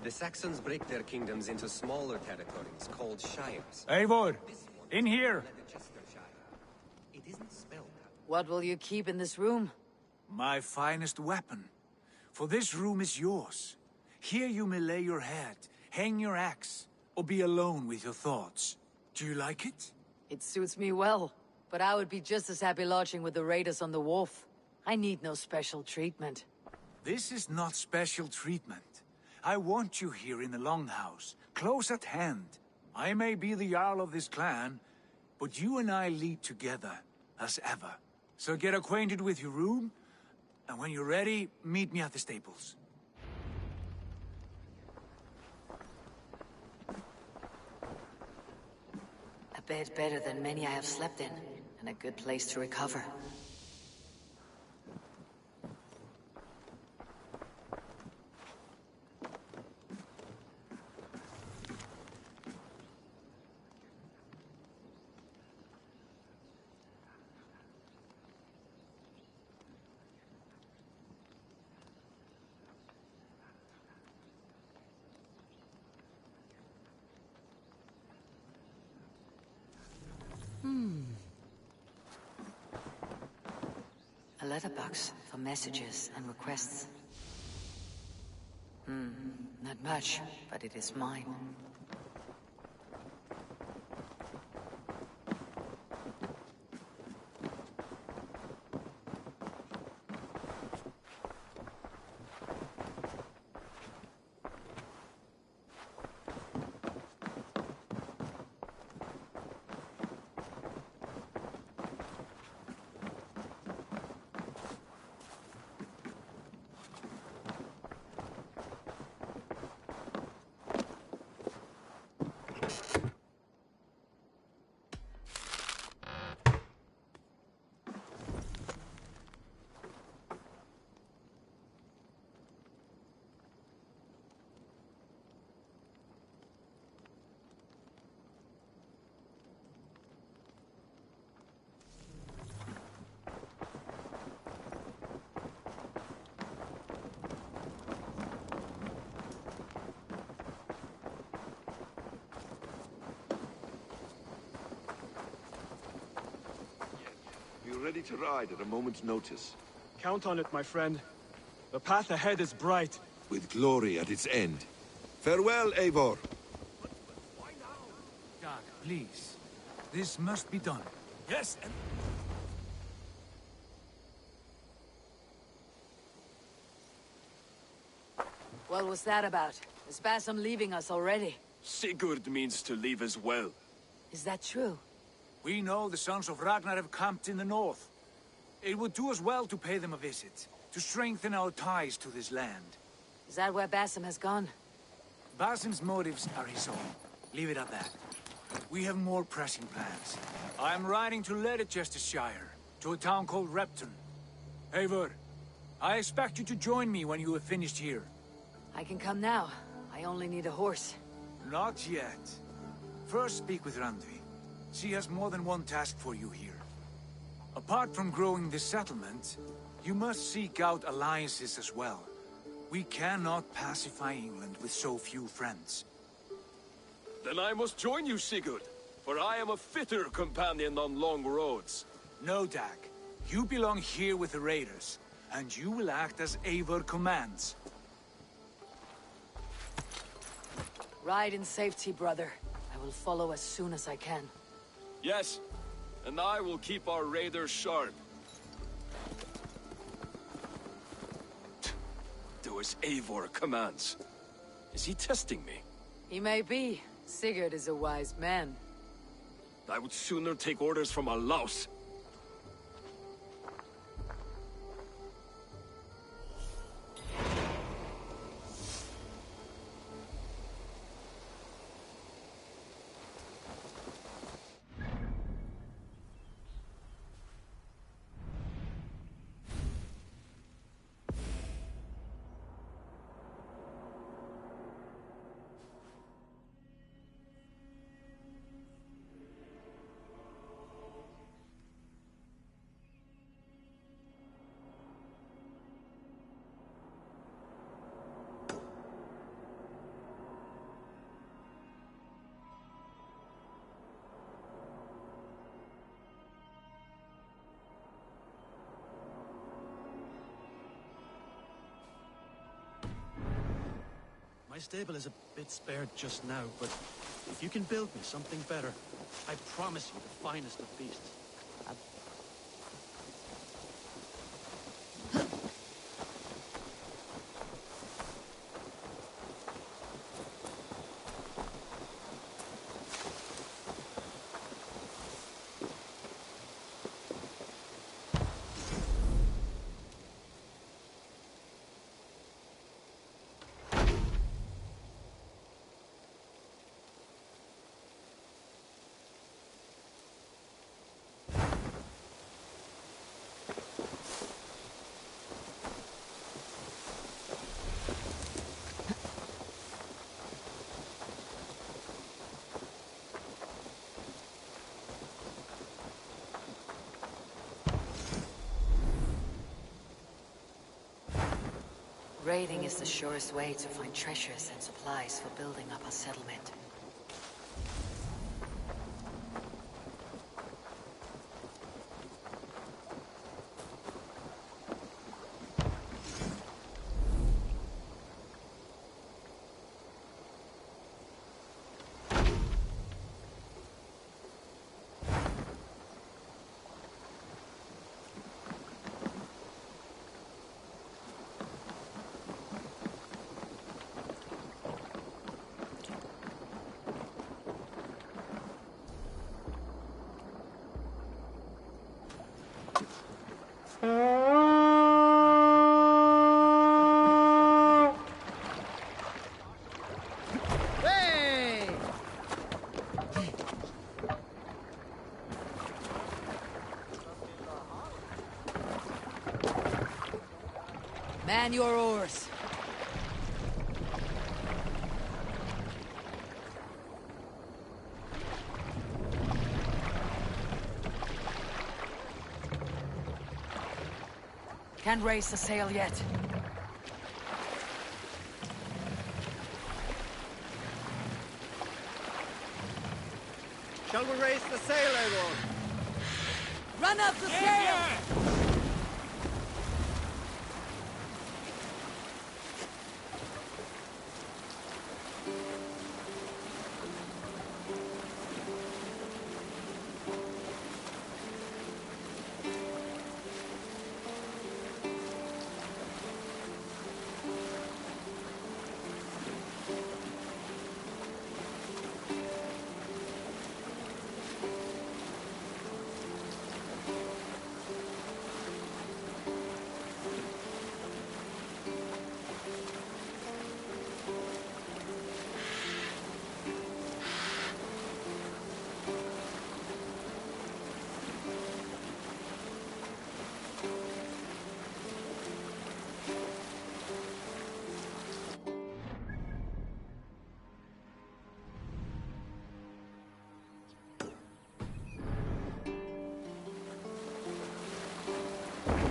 The Saxons break their kingdoms into smaller territories called shires. Eivor, in here! It isn't spelled. What will you keep in this room? My finest weapon. For this room is yours. Here you may lay your head, hang your axe, or be alone with your thoughts. Do you like it? It suits me well, but I would be just as happy lodging with the raiders on the wharf. I need no special treatment. This is not special treatment. I want you here in the Longhouse, close at hand. I may be the Jarl of this clan, but you and I lead together, as ever. So get acquainted with your room, and when you're ready, meet me at the stables. A bed better than many I have slept in, and a good place to recover. A letterbox for messages and requests. Not much, but it is mine. We're ready to ride at a moment's notice. Count on it, my friend. The path ahead is bright. With glory at its end. Farewell, Eivor. Dag, please. This must be done. Yes, and... What was that about? Is Basim leaving us already? Sigurd means to leave as well. Is that true? We know the sons of Ragnar have camped in the north. It would do us well to pay them a visit, to strengthen our ties to this land. Is that where Basim has gone? Basim's motives are his own. Leave it at that. We have more pressing plans. I am riding to Leicestershire, to a town called Repton. Eivor, I expect you to join me when you have finished here. I can come now. I only need a horse. Not yet. First speak with Randvi. She has more than one task for you here. Apart from growing this settlement, you must seek out alliances as well. We cannot pacify England with so few friends. Then I must join you, Sigurd, for I am a fitter companion on long roads. No, Dag. You belong here with the raiders, and you will act as Eivor commands. Ride in safety, brother. I will follow as soon as I can. Yes, and I will keep our raiders sharp. Do as Eivor commands. Is he testing me? He may be. Sigurd is a wise man. I would sooner take orders from a louse. My stable is a bit spared just now, but if you can build me something better, I promise you the finest of beasts. Raiding is the surest way to find treasures and supplies for building up a settlement. Man your oars. Can't raise the sail yet. Shall we raise the sail, Eivor? Run up the sail!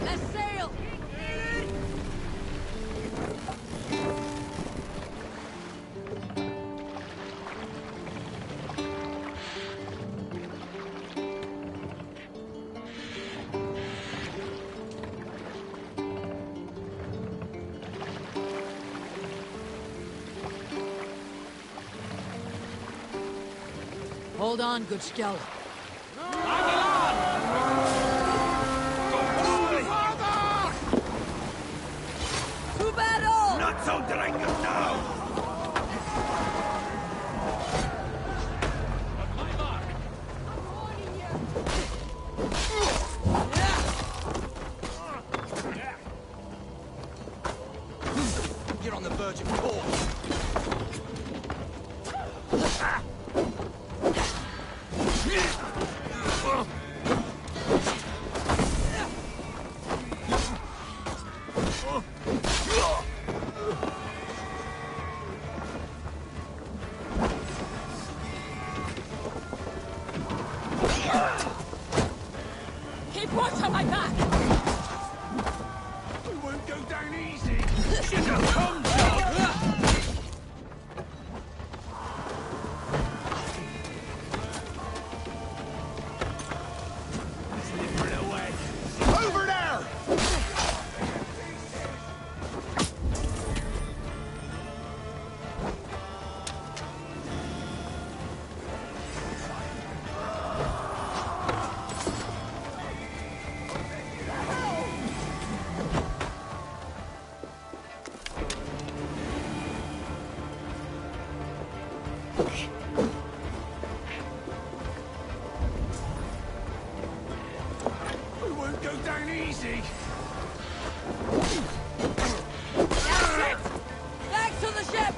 Let's sail! Hold on, good Skell. To battle! Not so drinking now! You're on the verge of force. Keep watch on my back! We won't go down easy! Should have come, John! Slippery away! Over there! We won't go down easy! That's it! Back to the ship!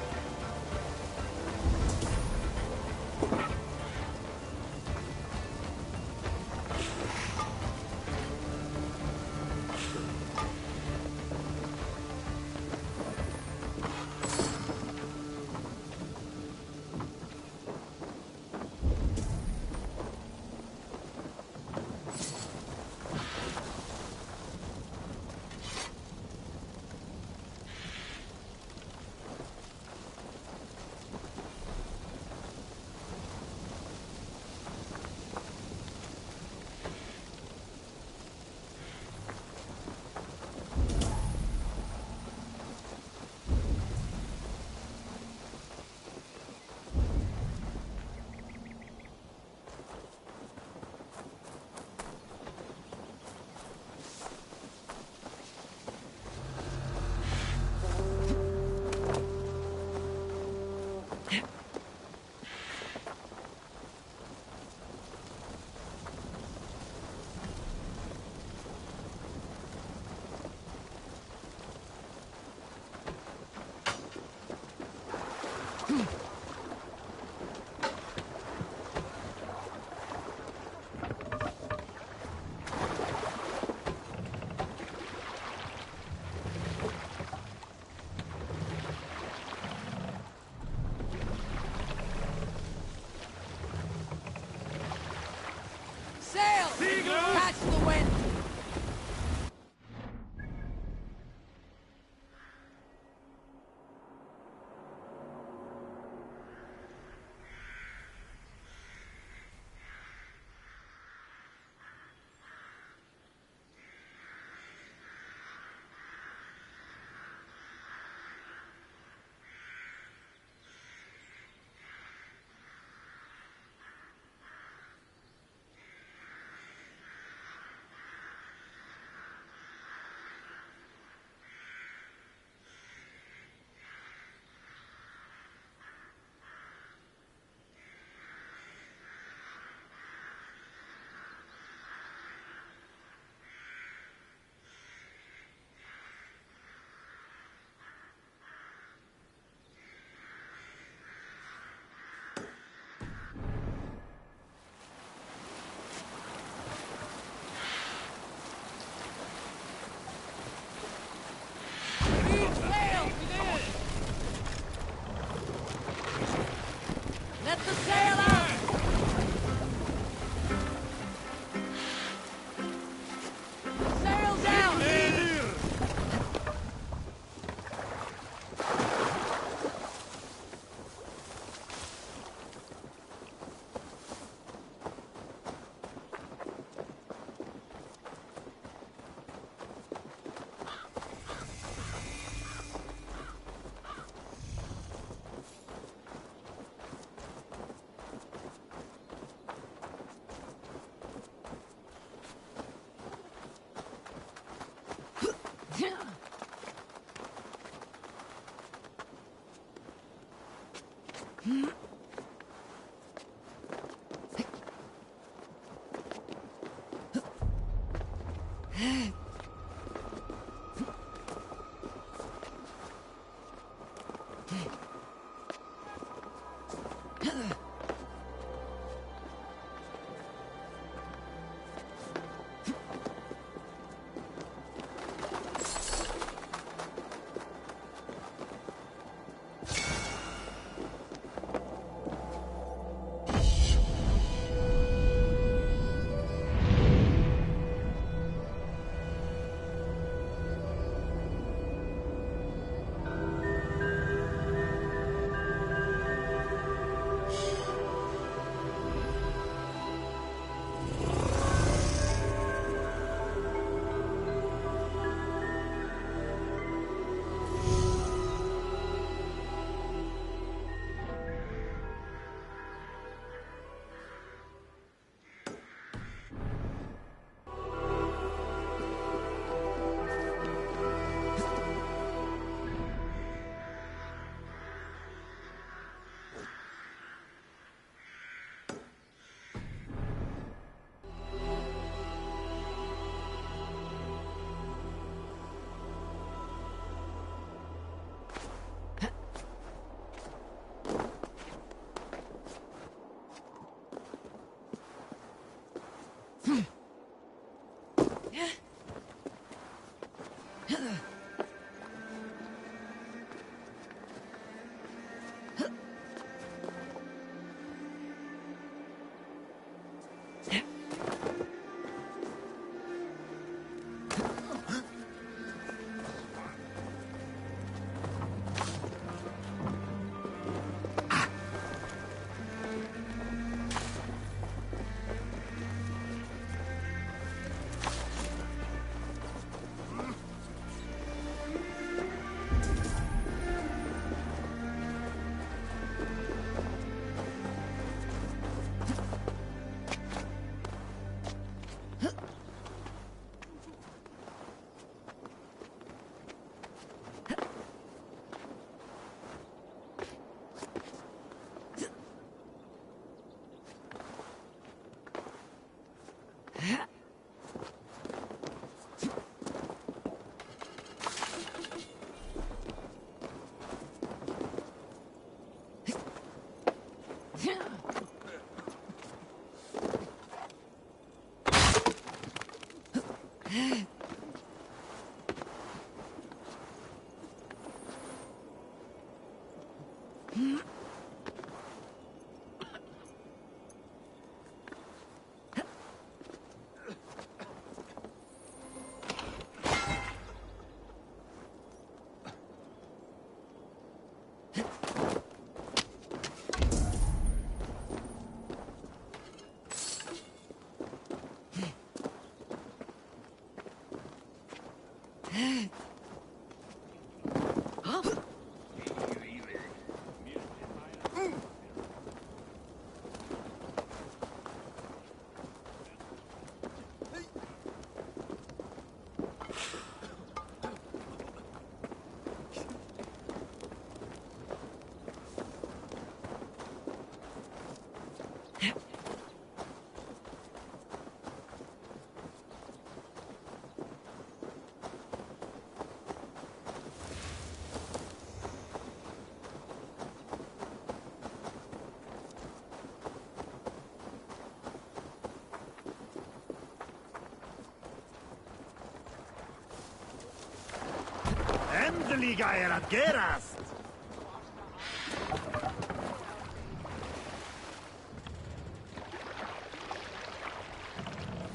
Endelig er at gerast!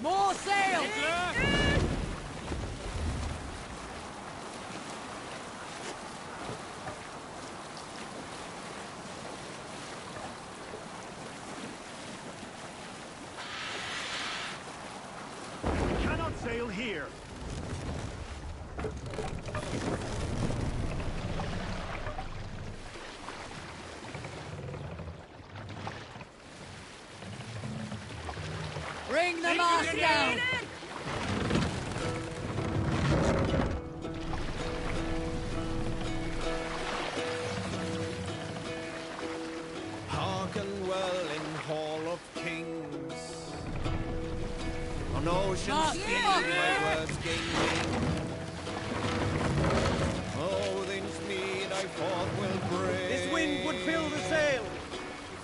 More sail! We cannot sail here. Bring the mast down! Hearken well in Hall of Kings. On ocean steed my words gain wing. Odin's mead I forth will bring. This wind would fill the sail.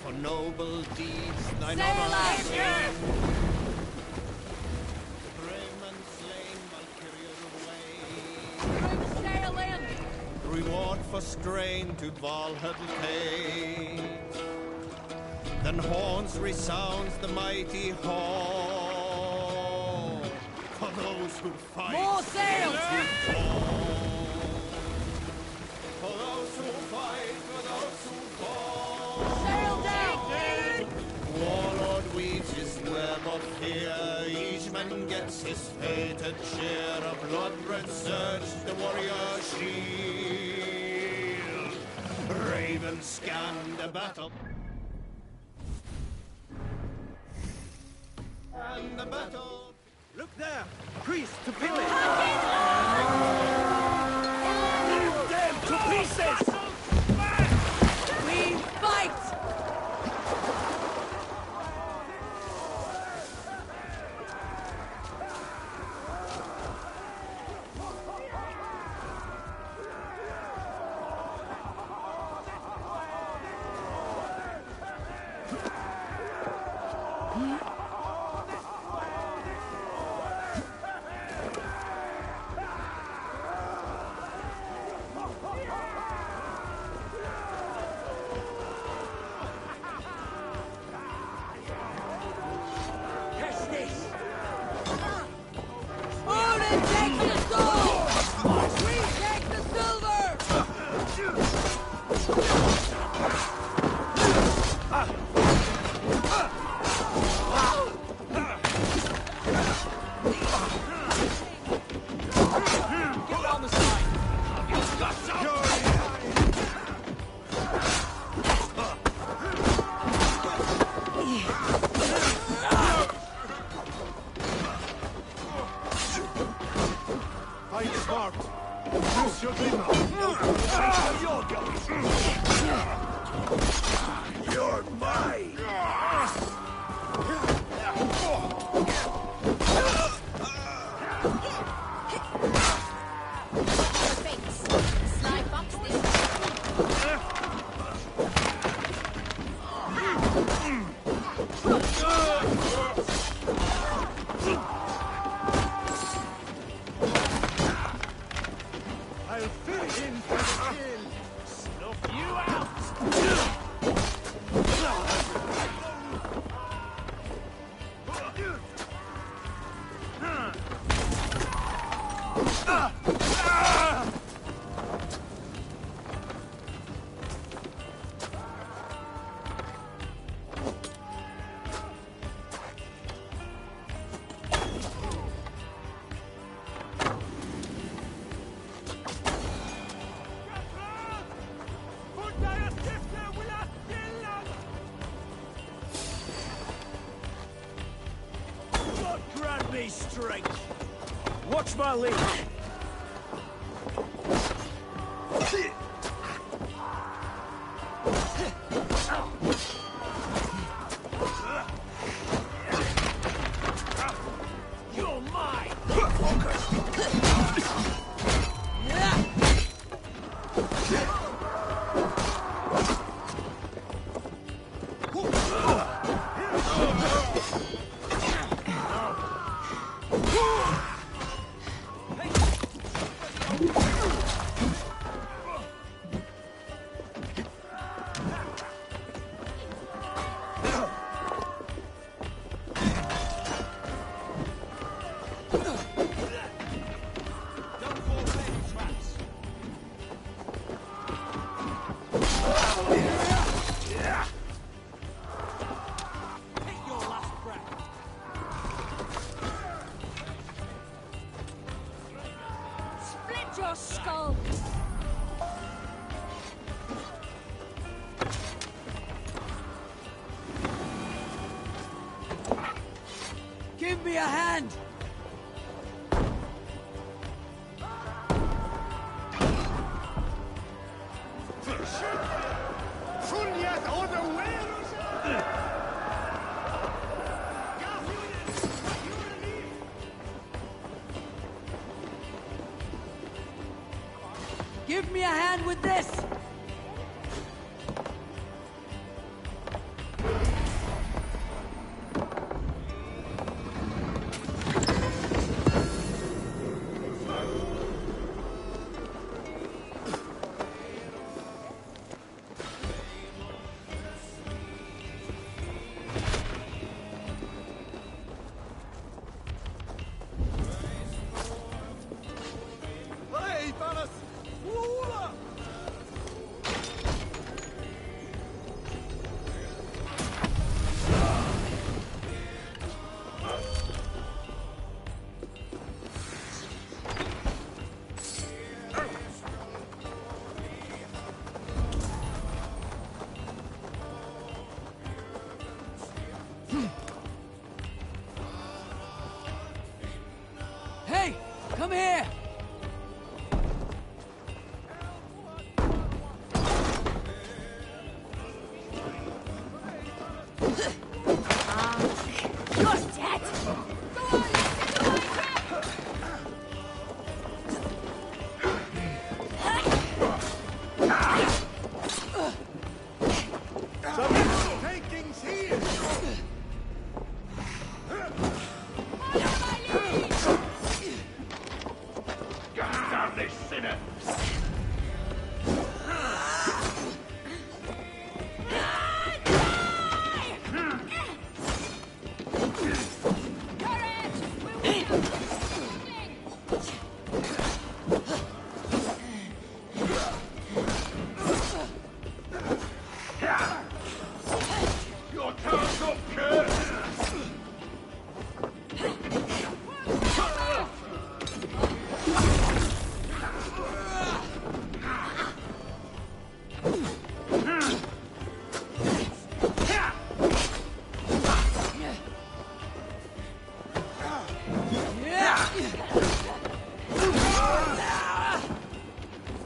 For noble deeds thine Sail honor up! sing. Brave and slain Valkyrian way. Bring sail in! Reward for strain to Valhalla take. Then horns resounds the mighty hall. For those who fight. More sail! For those who fight, for those who fall. Sail down! Warlord weaves his web of fear. Each man gets his fated share. A blood-red surge, the warrior shield. Ravens scan the battle. And the battle. Look there! Priest to pillage! Them to pieces! We fight! take the gold! We take the silver! Get on the side! Fight smart. Use your glimmer. You're mine. I'll fill in for the kill. Snuff you out. God grant me strength. Watch my lead. You're mine. Split your skull! Give me a hand! Give me a hand with this! Hey, fellas! Woola! Hey! Come here! You're dead! Taking's here! Gun down this sinner! Your car's up, Kurt!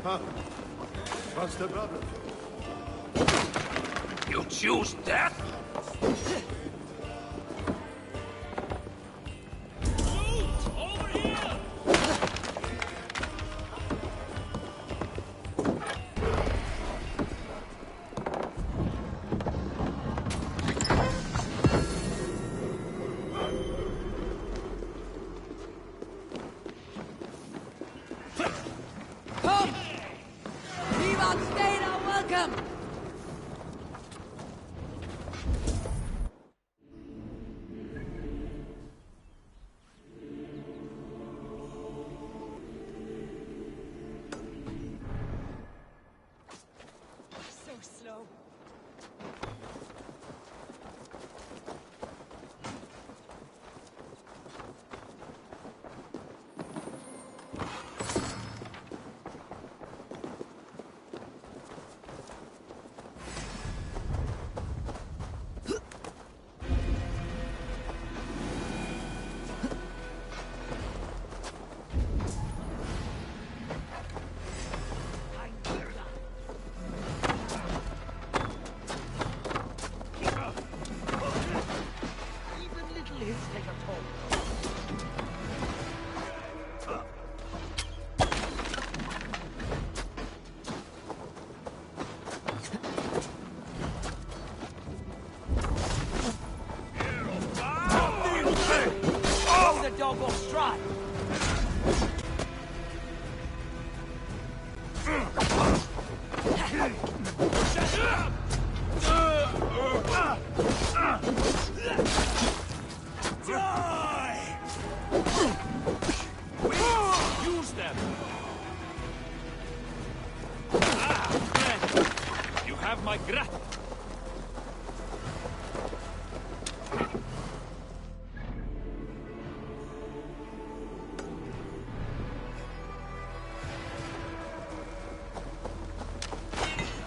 Huh? What's the problem? You choose death? Come! Leave on state are welcome! So slow. The dog will strike. Die! Use them! Ah, friend! You have my gratitude.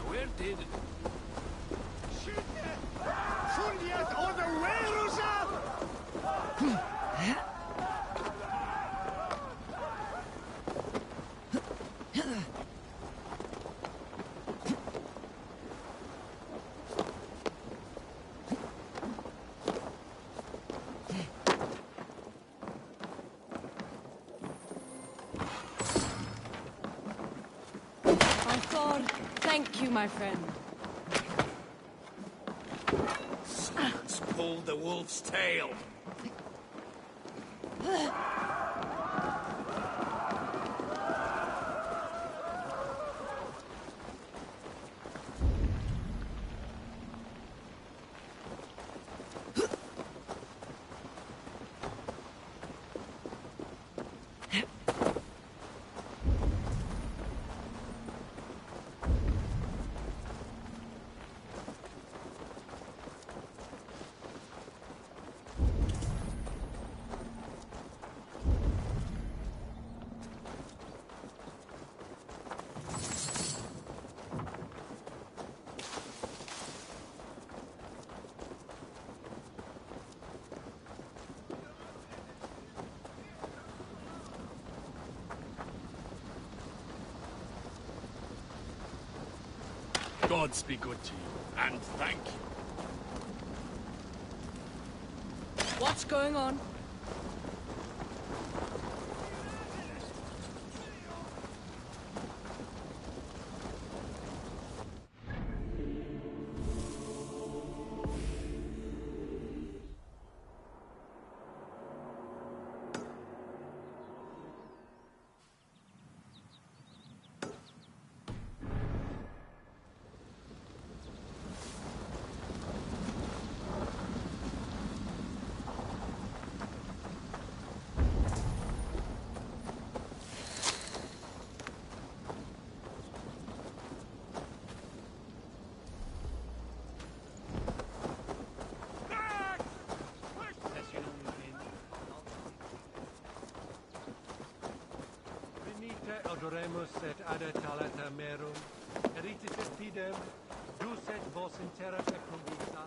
Where did it? Thank you, my friend. Someone's pulled the wolf's tail. Gods be good to you, and thank you. What's going on? Oremus et ada talata merum, eritis espidem, dus et vos in terra fecundita.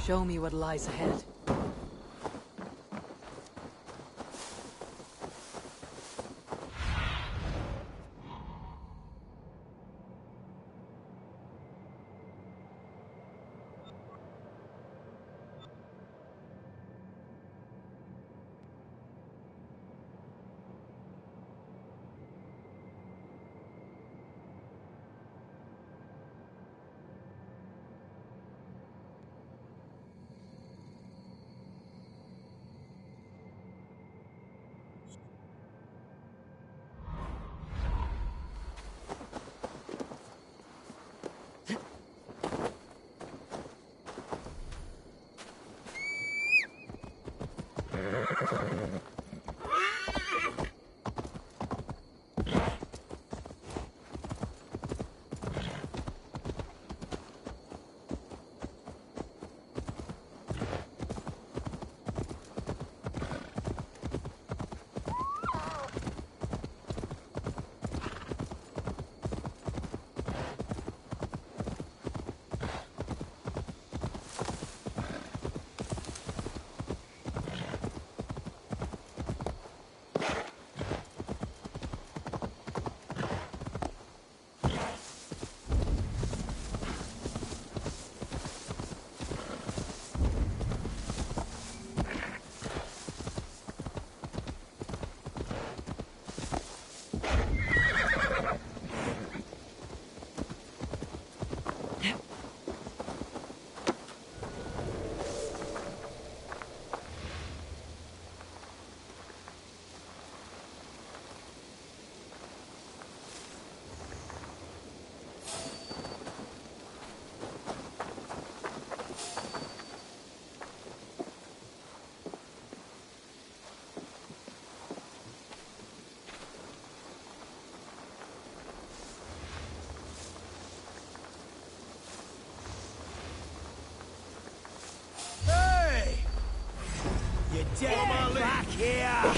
Show me what lies ahead. Dead back here!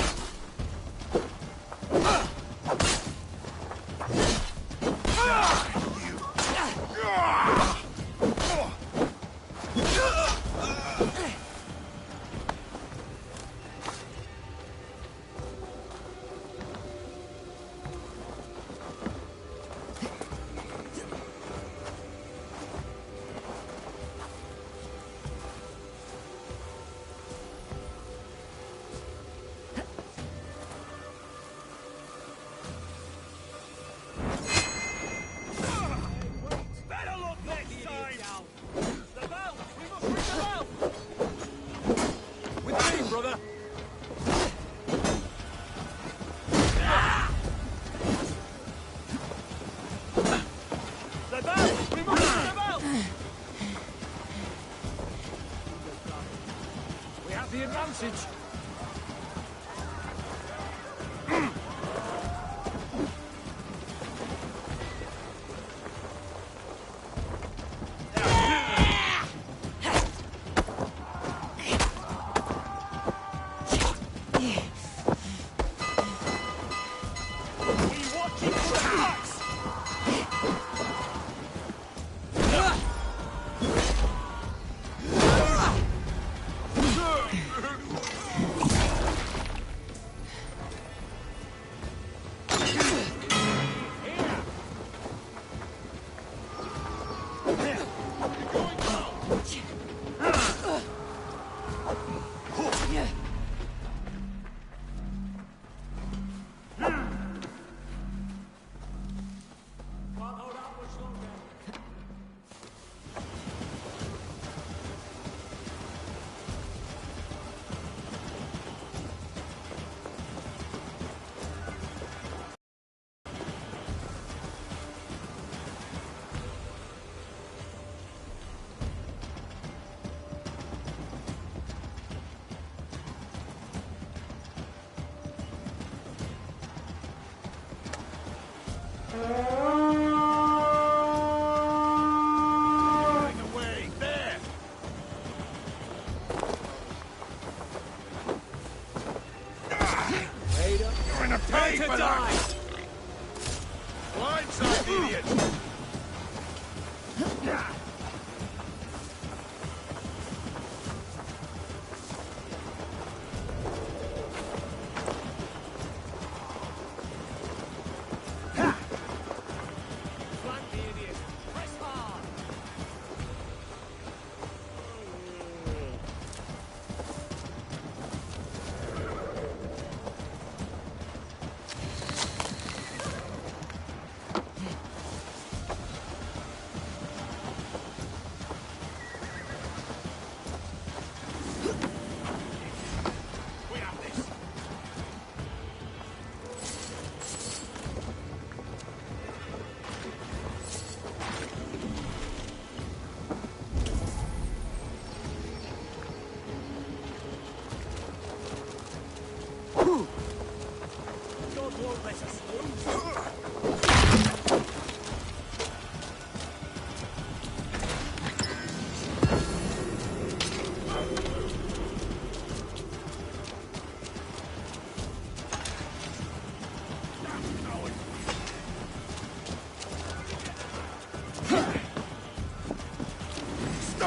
The advantage.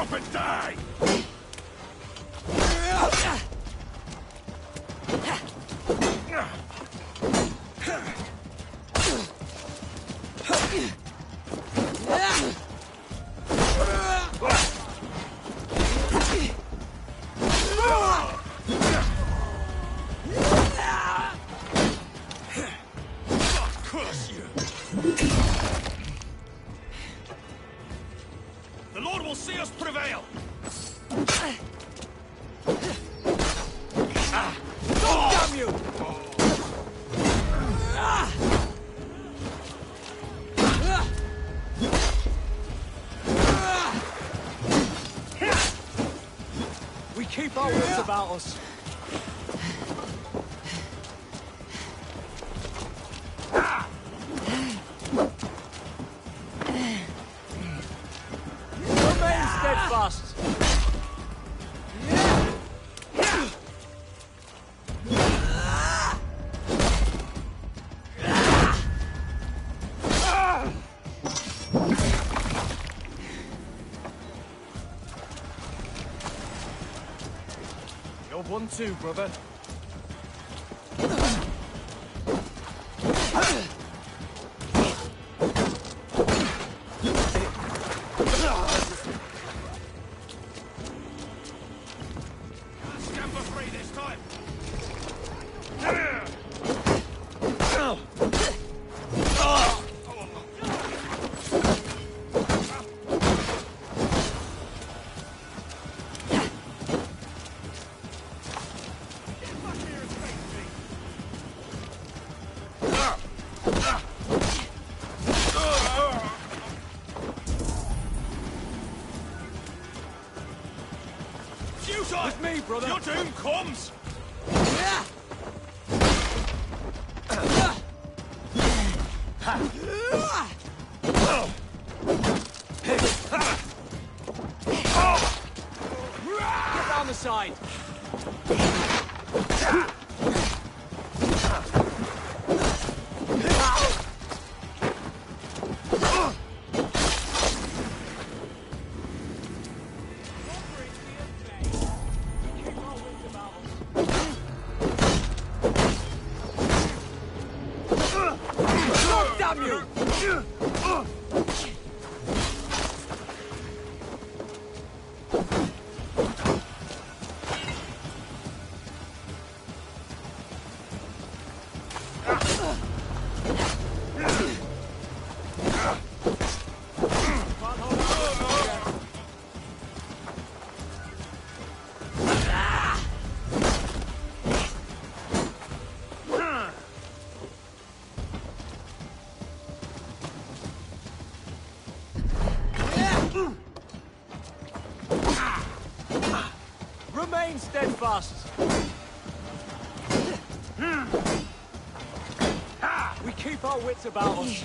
up and die! The Lord will see us prevail! Damn you! We keep our wits about us. Remain steadfast. You're 1-2, brother. Stand for free this time! Futile! With me, brother. Your doom comes! Get down the side. Damn you! Remain steadfast. We keep our wits about us.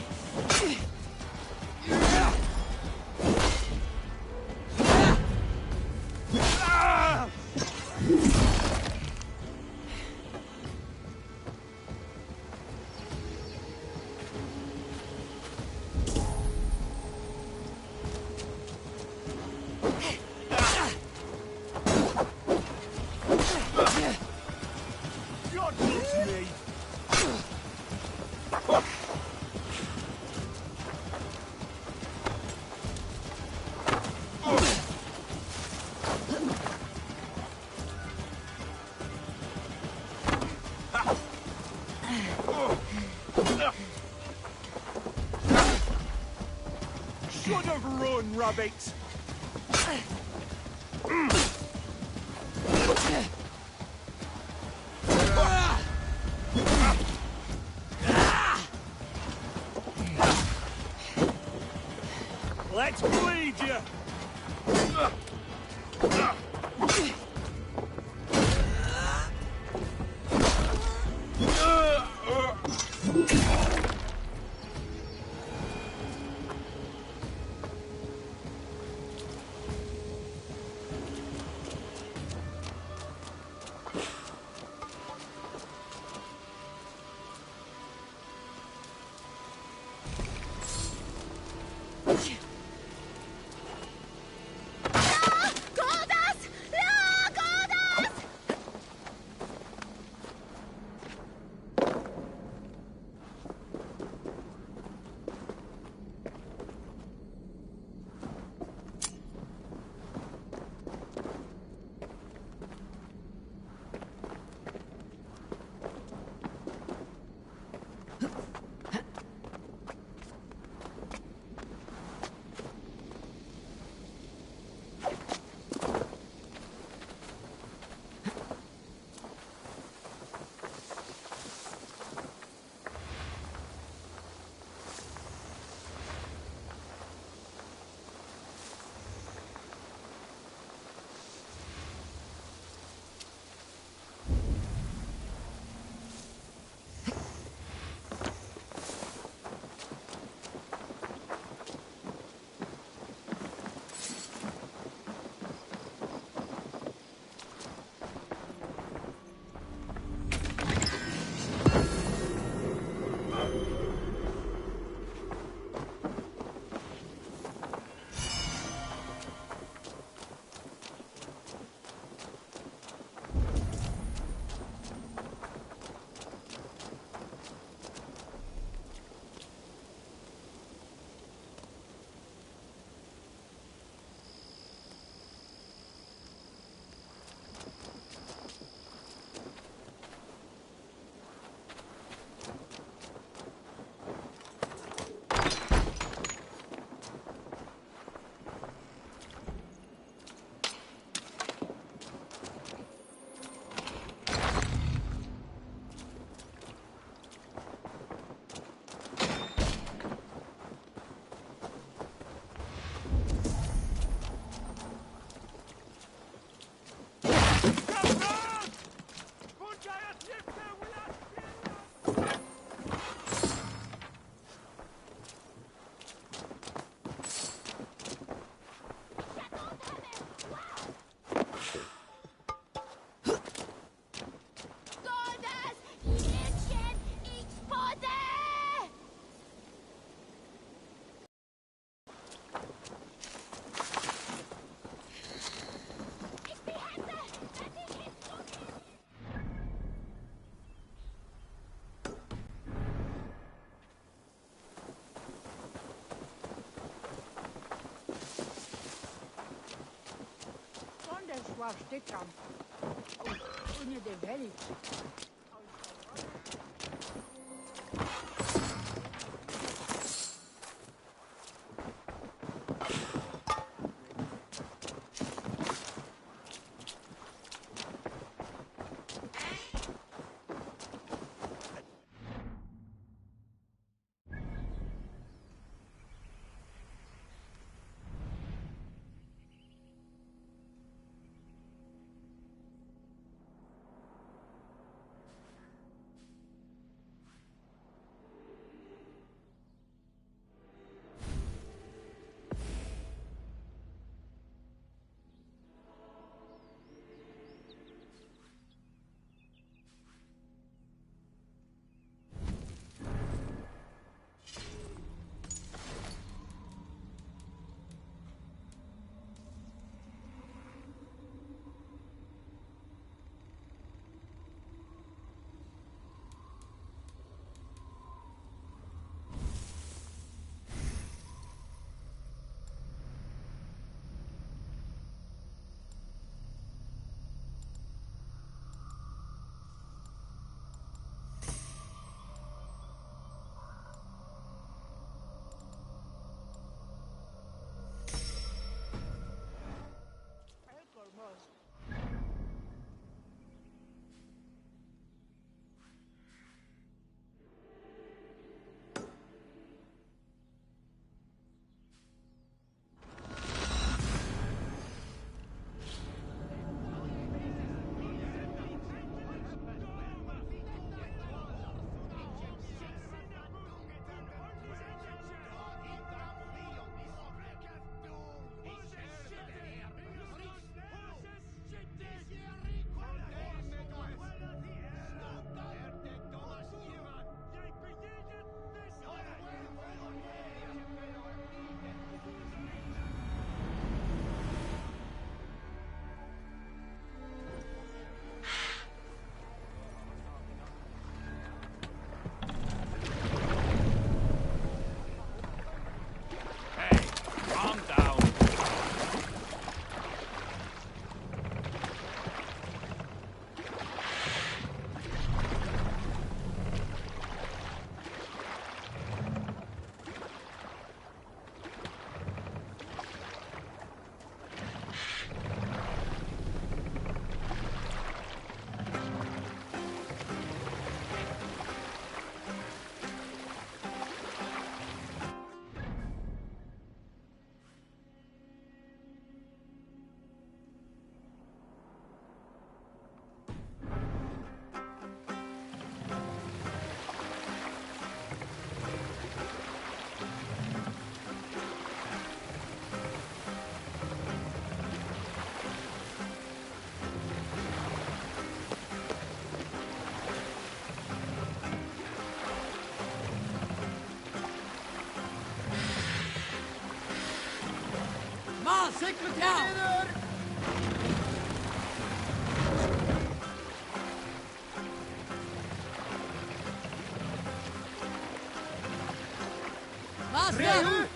God loves me! Should have run, rabbit. Let's bleed you! Sekretär! Master!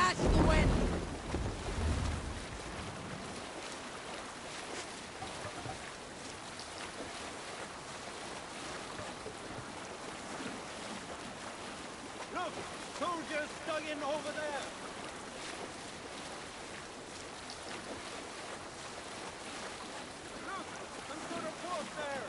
Catch the wind! Look! Soldiers dug in over there! Look! Some sort of force there!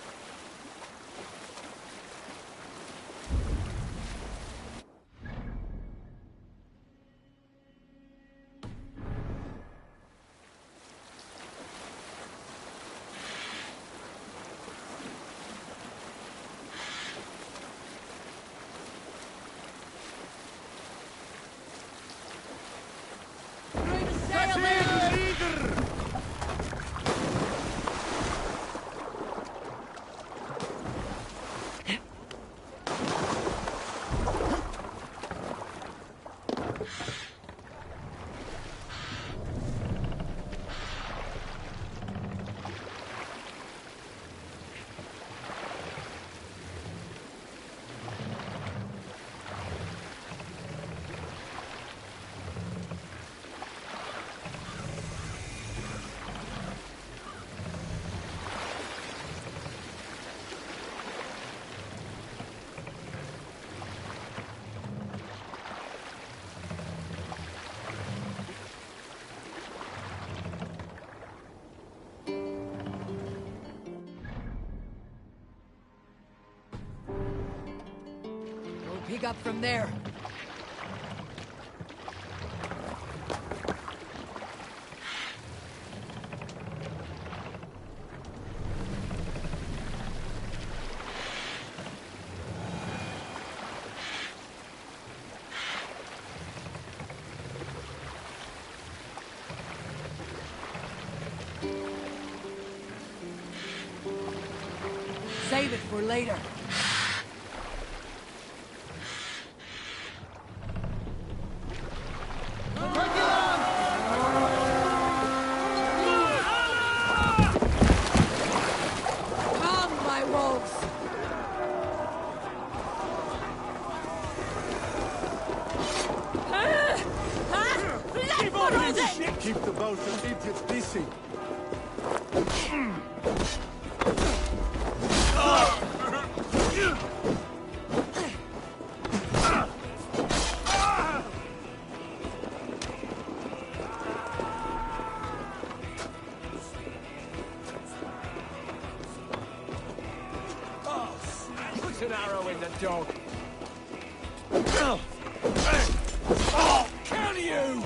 Pick up from there. Save it for later. Keep the boat and idiots busy. Put an arrow in the dog. Can you?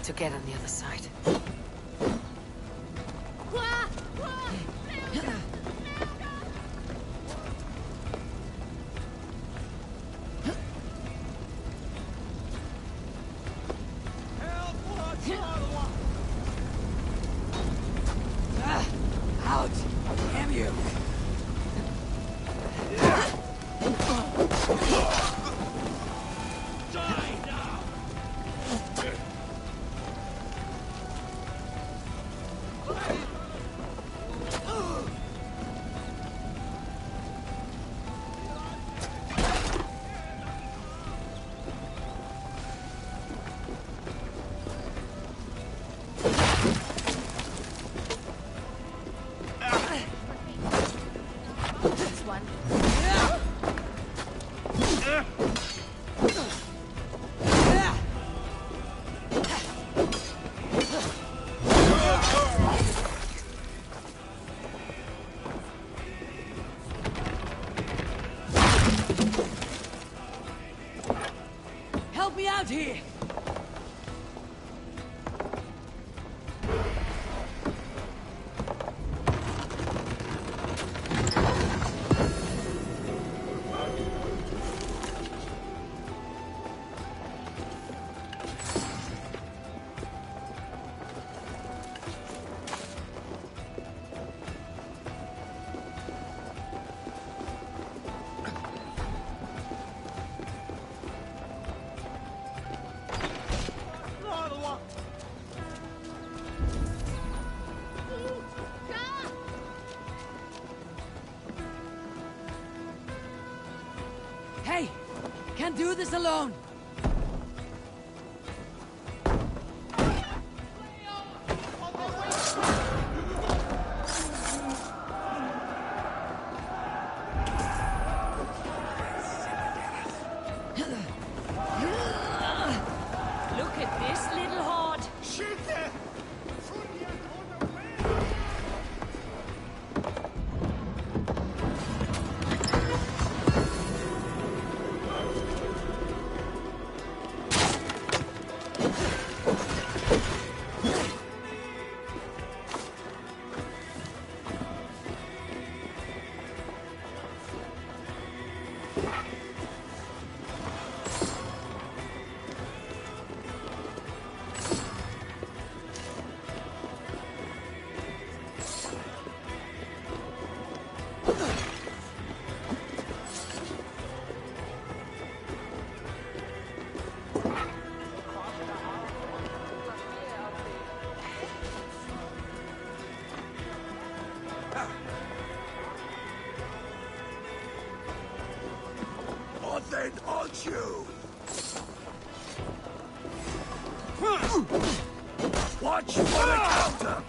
to get on the other side. Out! Damn you! Help me out here! Hey! Can't do this alone! Look at this little horde. Shoot them! Or then I'll chew! Watch for the counter!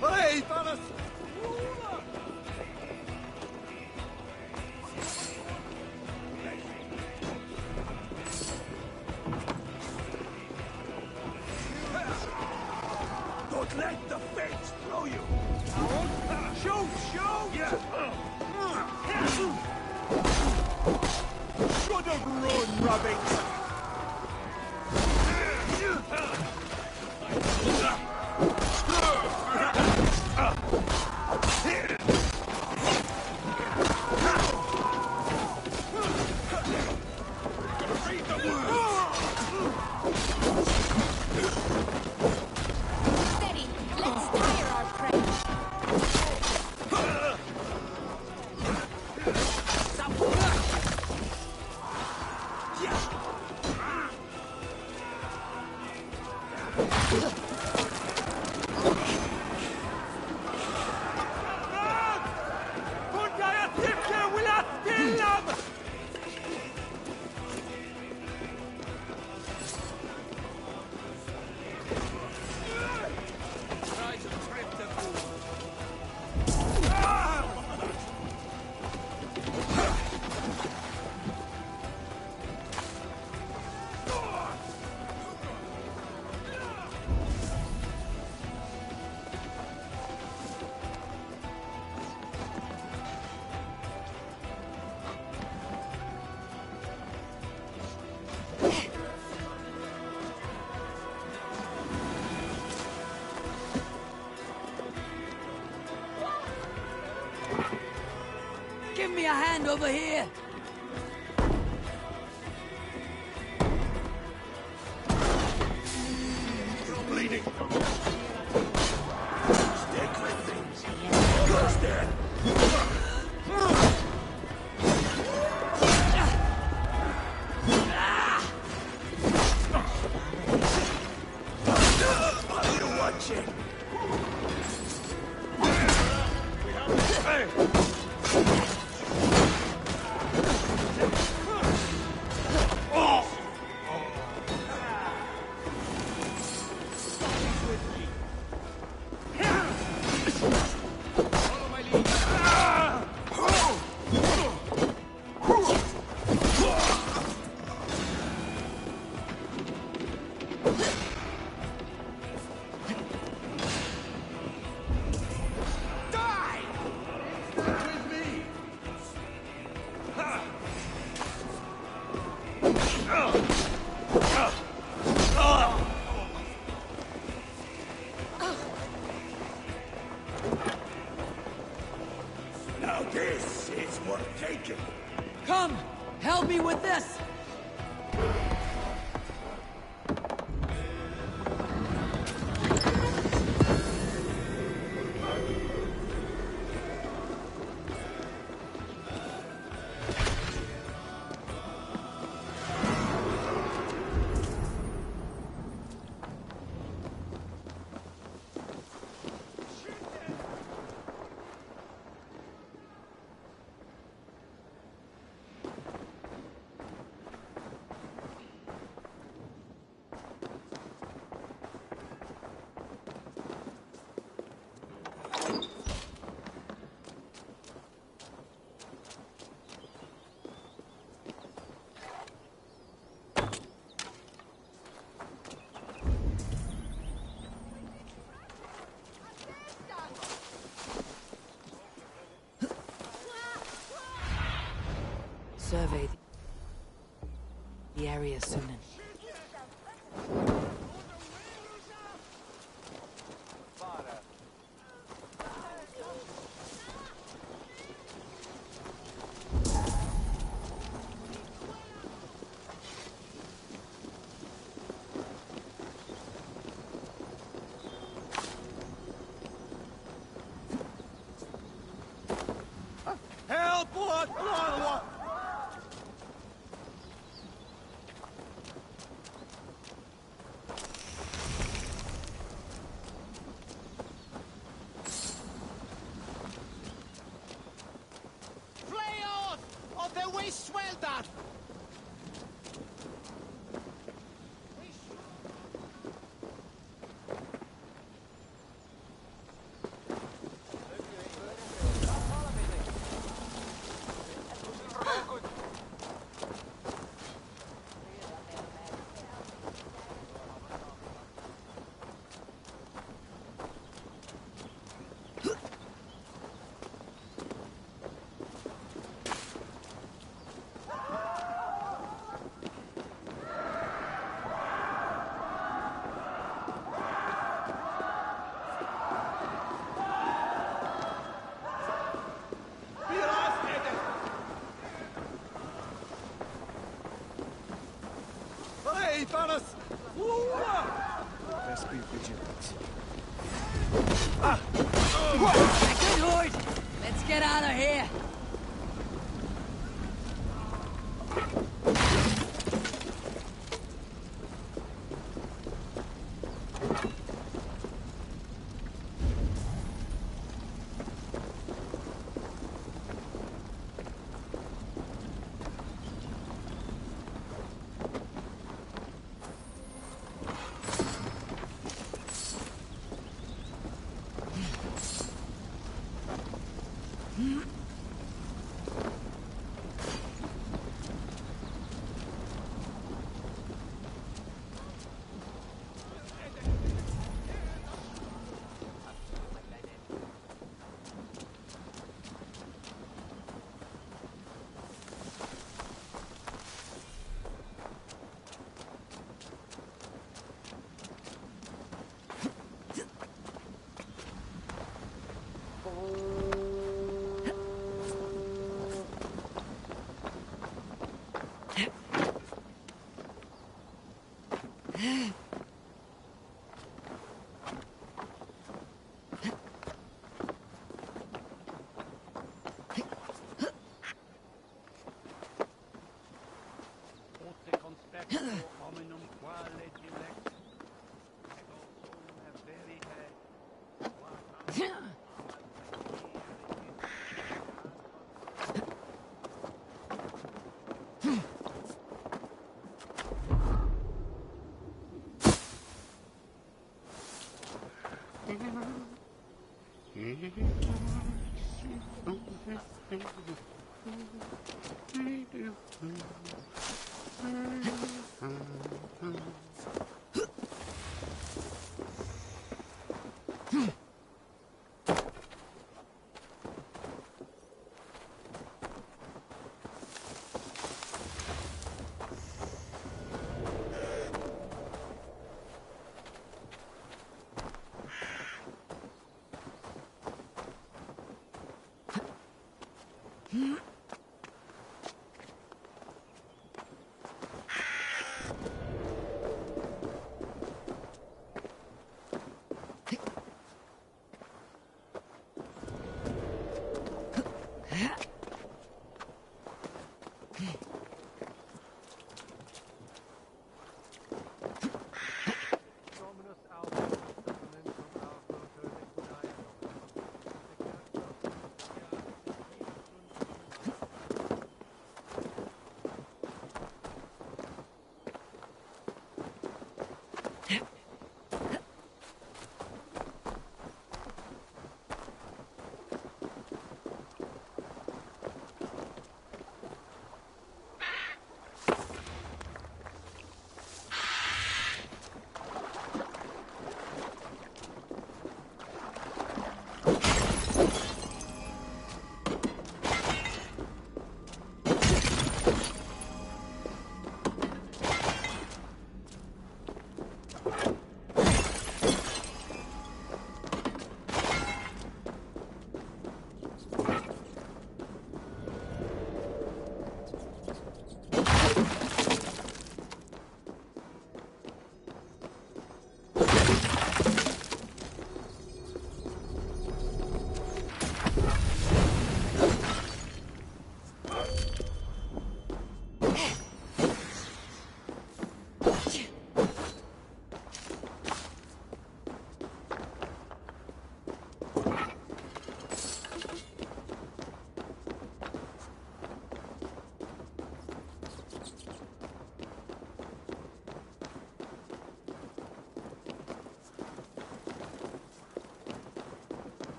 Hey, fellas! Don't let the fates throw you! Shoot! Shoot! Yeah! Should have run, rabbits! Steady. Let's tire our prey. Yeah! a hand over here. You're bleeding. Stick with things. Goes dead. Are you watching? Now this is worth taking. Come, help me with this. Survey the area, Sumners. Help! What? Best be vigilant. Good lord! Let's get out of here! hominum quale dilect, ego solum verite,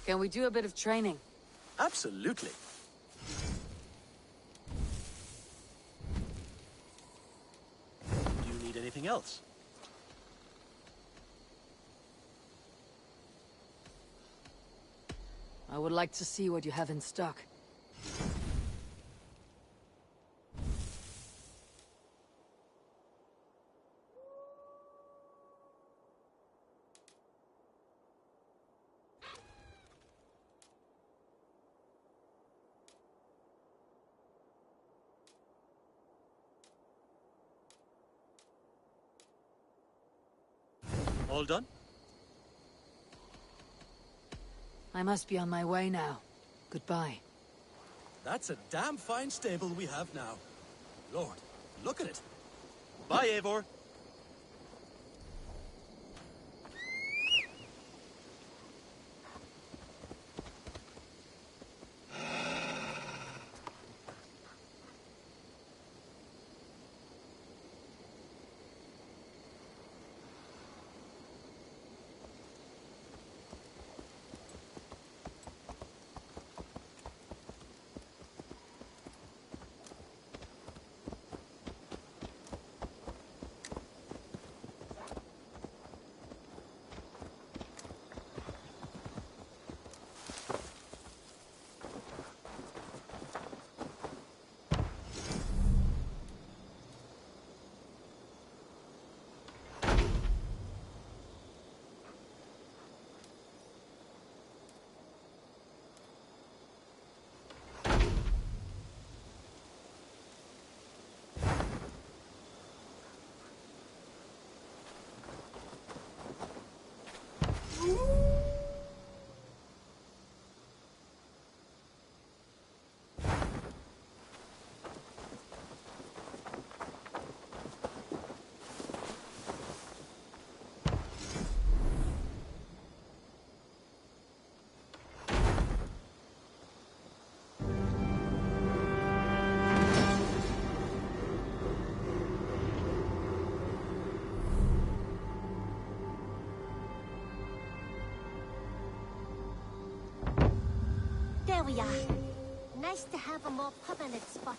Can we do a bit of training? Absolutely. Do you need anything else? I would like to see what you have in stock. All done? I must be on my way now. Goodbye. That's a damn fine stable we have now. Lord, look at it. Bye, Eivor. There we are. Nice to have a more permanent spot.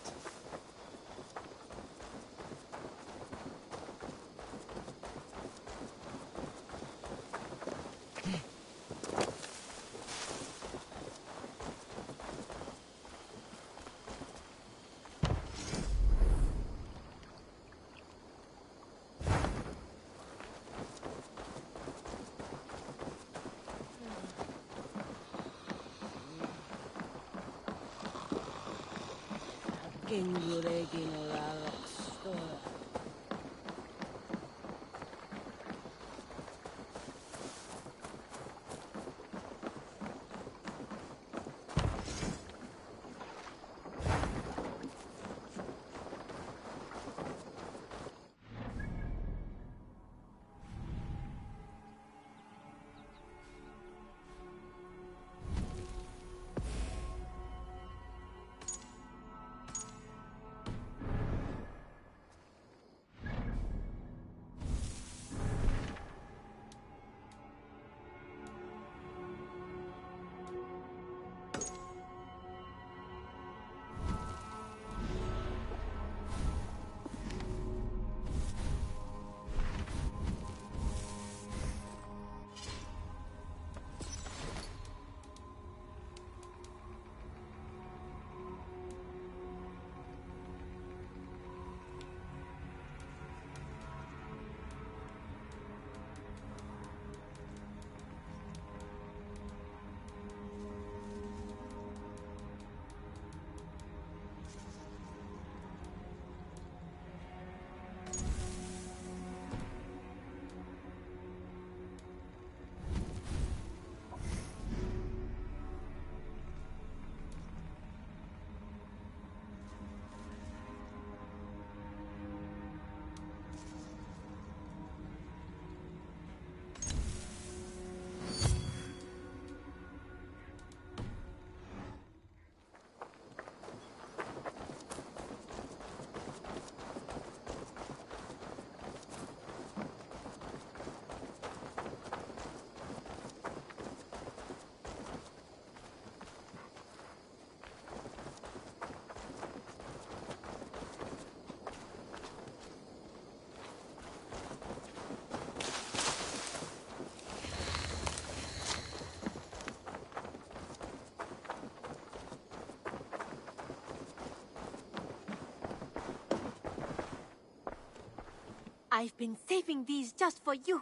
I've been saving these just for you.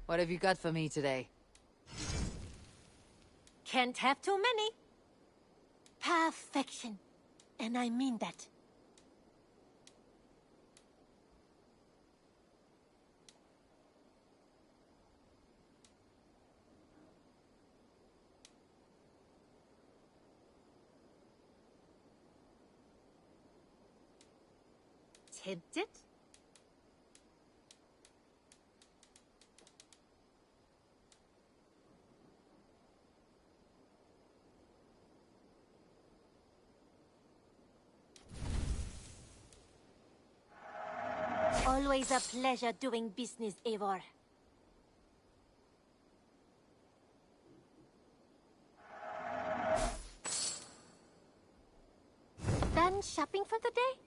What have you got for me today? Can't have too many. Perfection. And I mean that. Tempted? Always a pleasure doing business, Eivor. Done shopping for the day?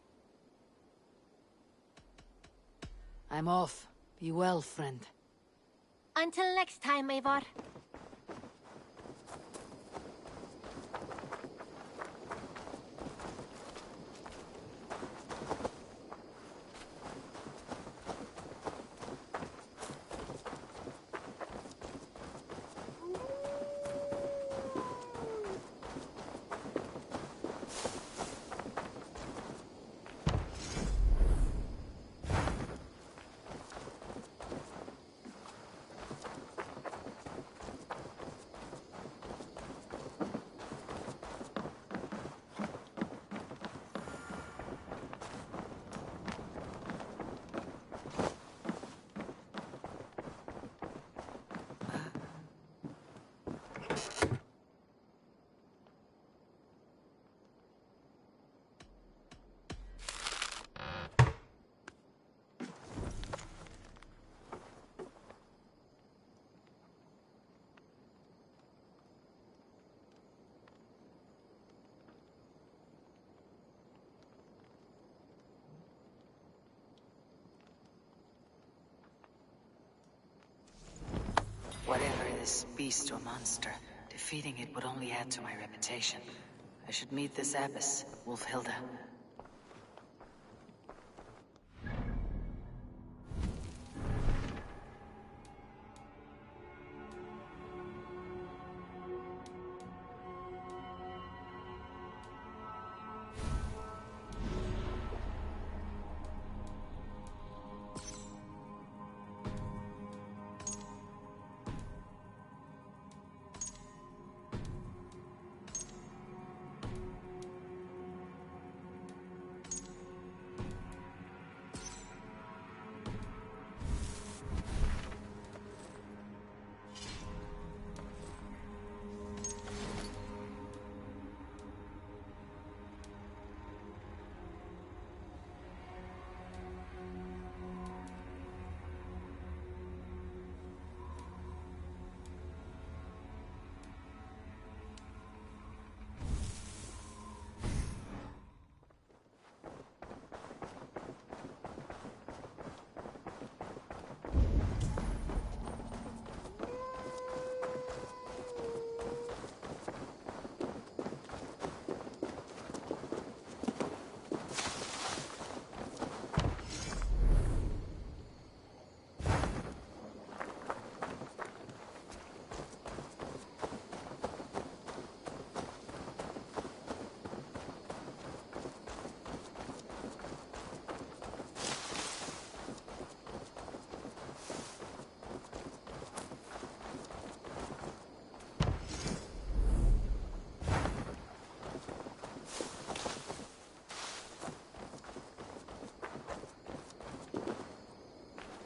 I'm off. Be well, friend. Until next time, Eivor. Whatever this beast or monster, defeating it would only add to my reputation. I should meet this abbess, Wolfhilda.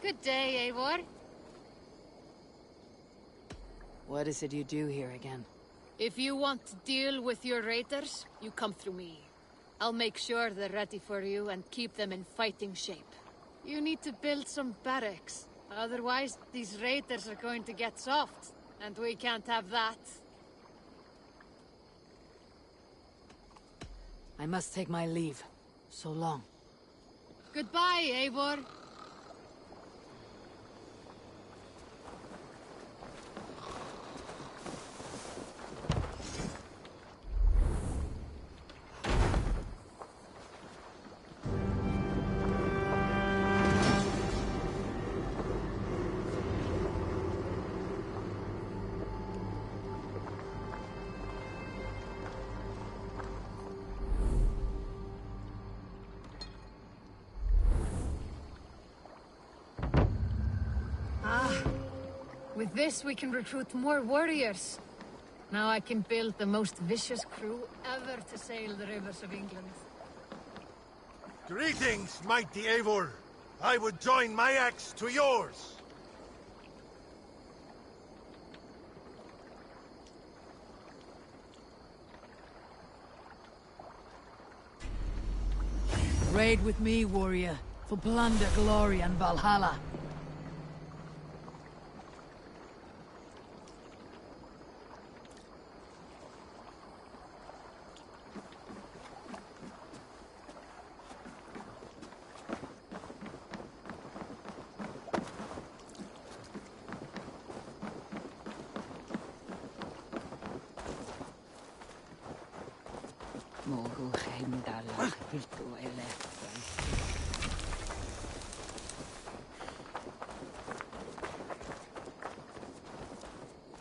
Good day, Eivor. What is it you do here again? If you want to deal with your raiders, you come through me. I'll make sure they're ready for you and keep them in fighting shape. You need to build some barracks. Otherwise, these raiders are going to get soft, and we can't have that. I must take my leave. So long. Goodbye, Eivor. With this, we can recruit more warriors. Now I can build the most vicious crew ever to sail the rivers of England. Greetings, mighty Eivor. I would join my axe to yours. Raid with me, warrior, for plunder, glory, and Valhalla.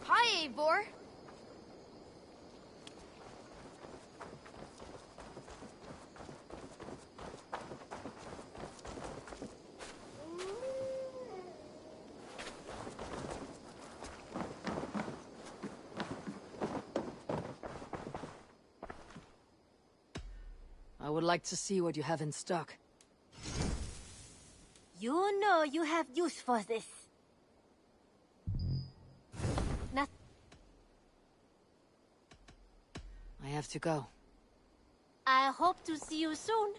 Hi, Eivor. I would like to see what you have in stock. You know you have use for this. I have to go. I hope to see you soon.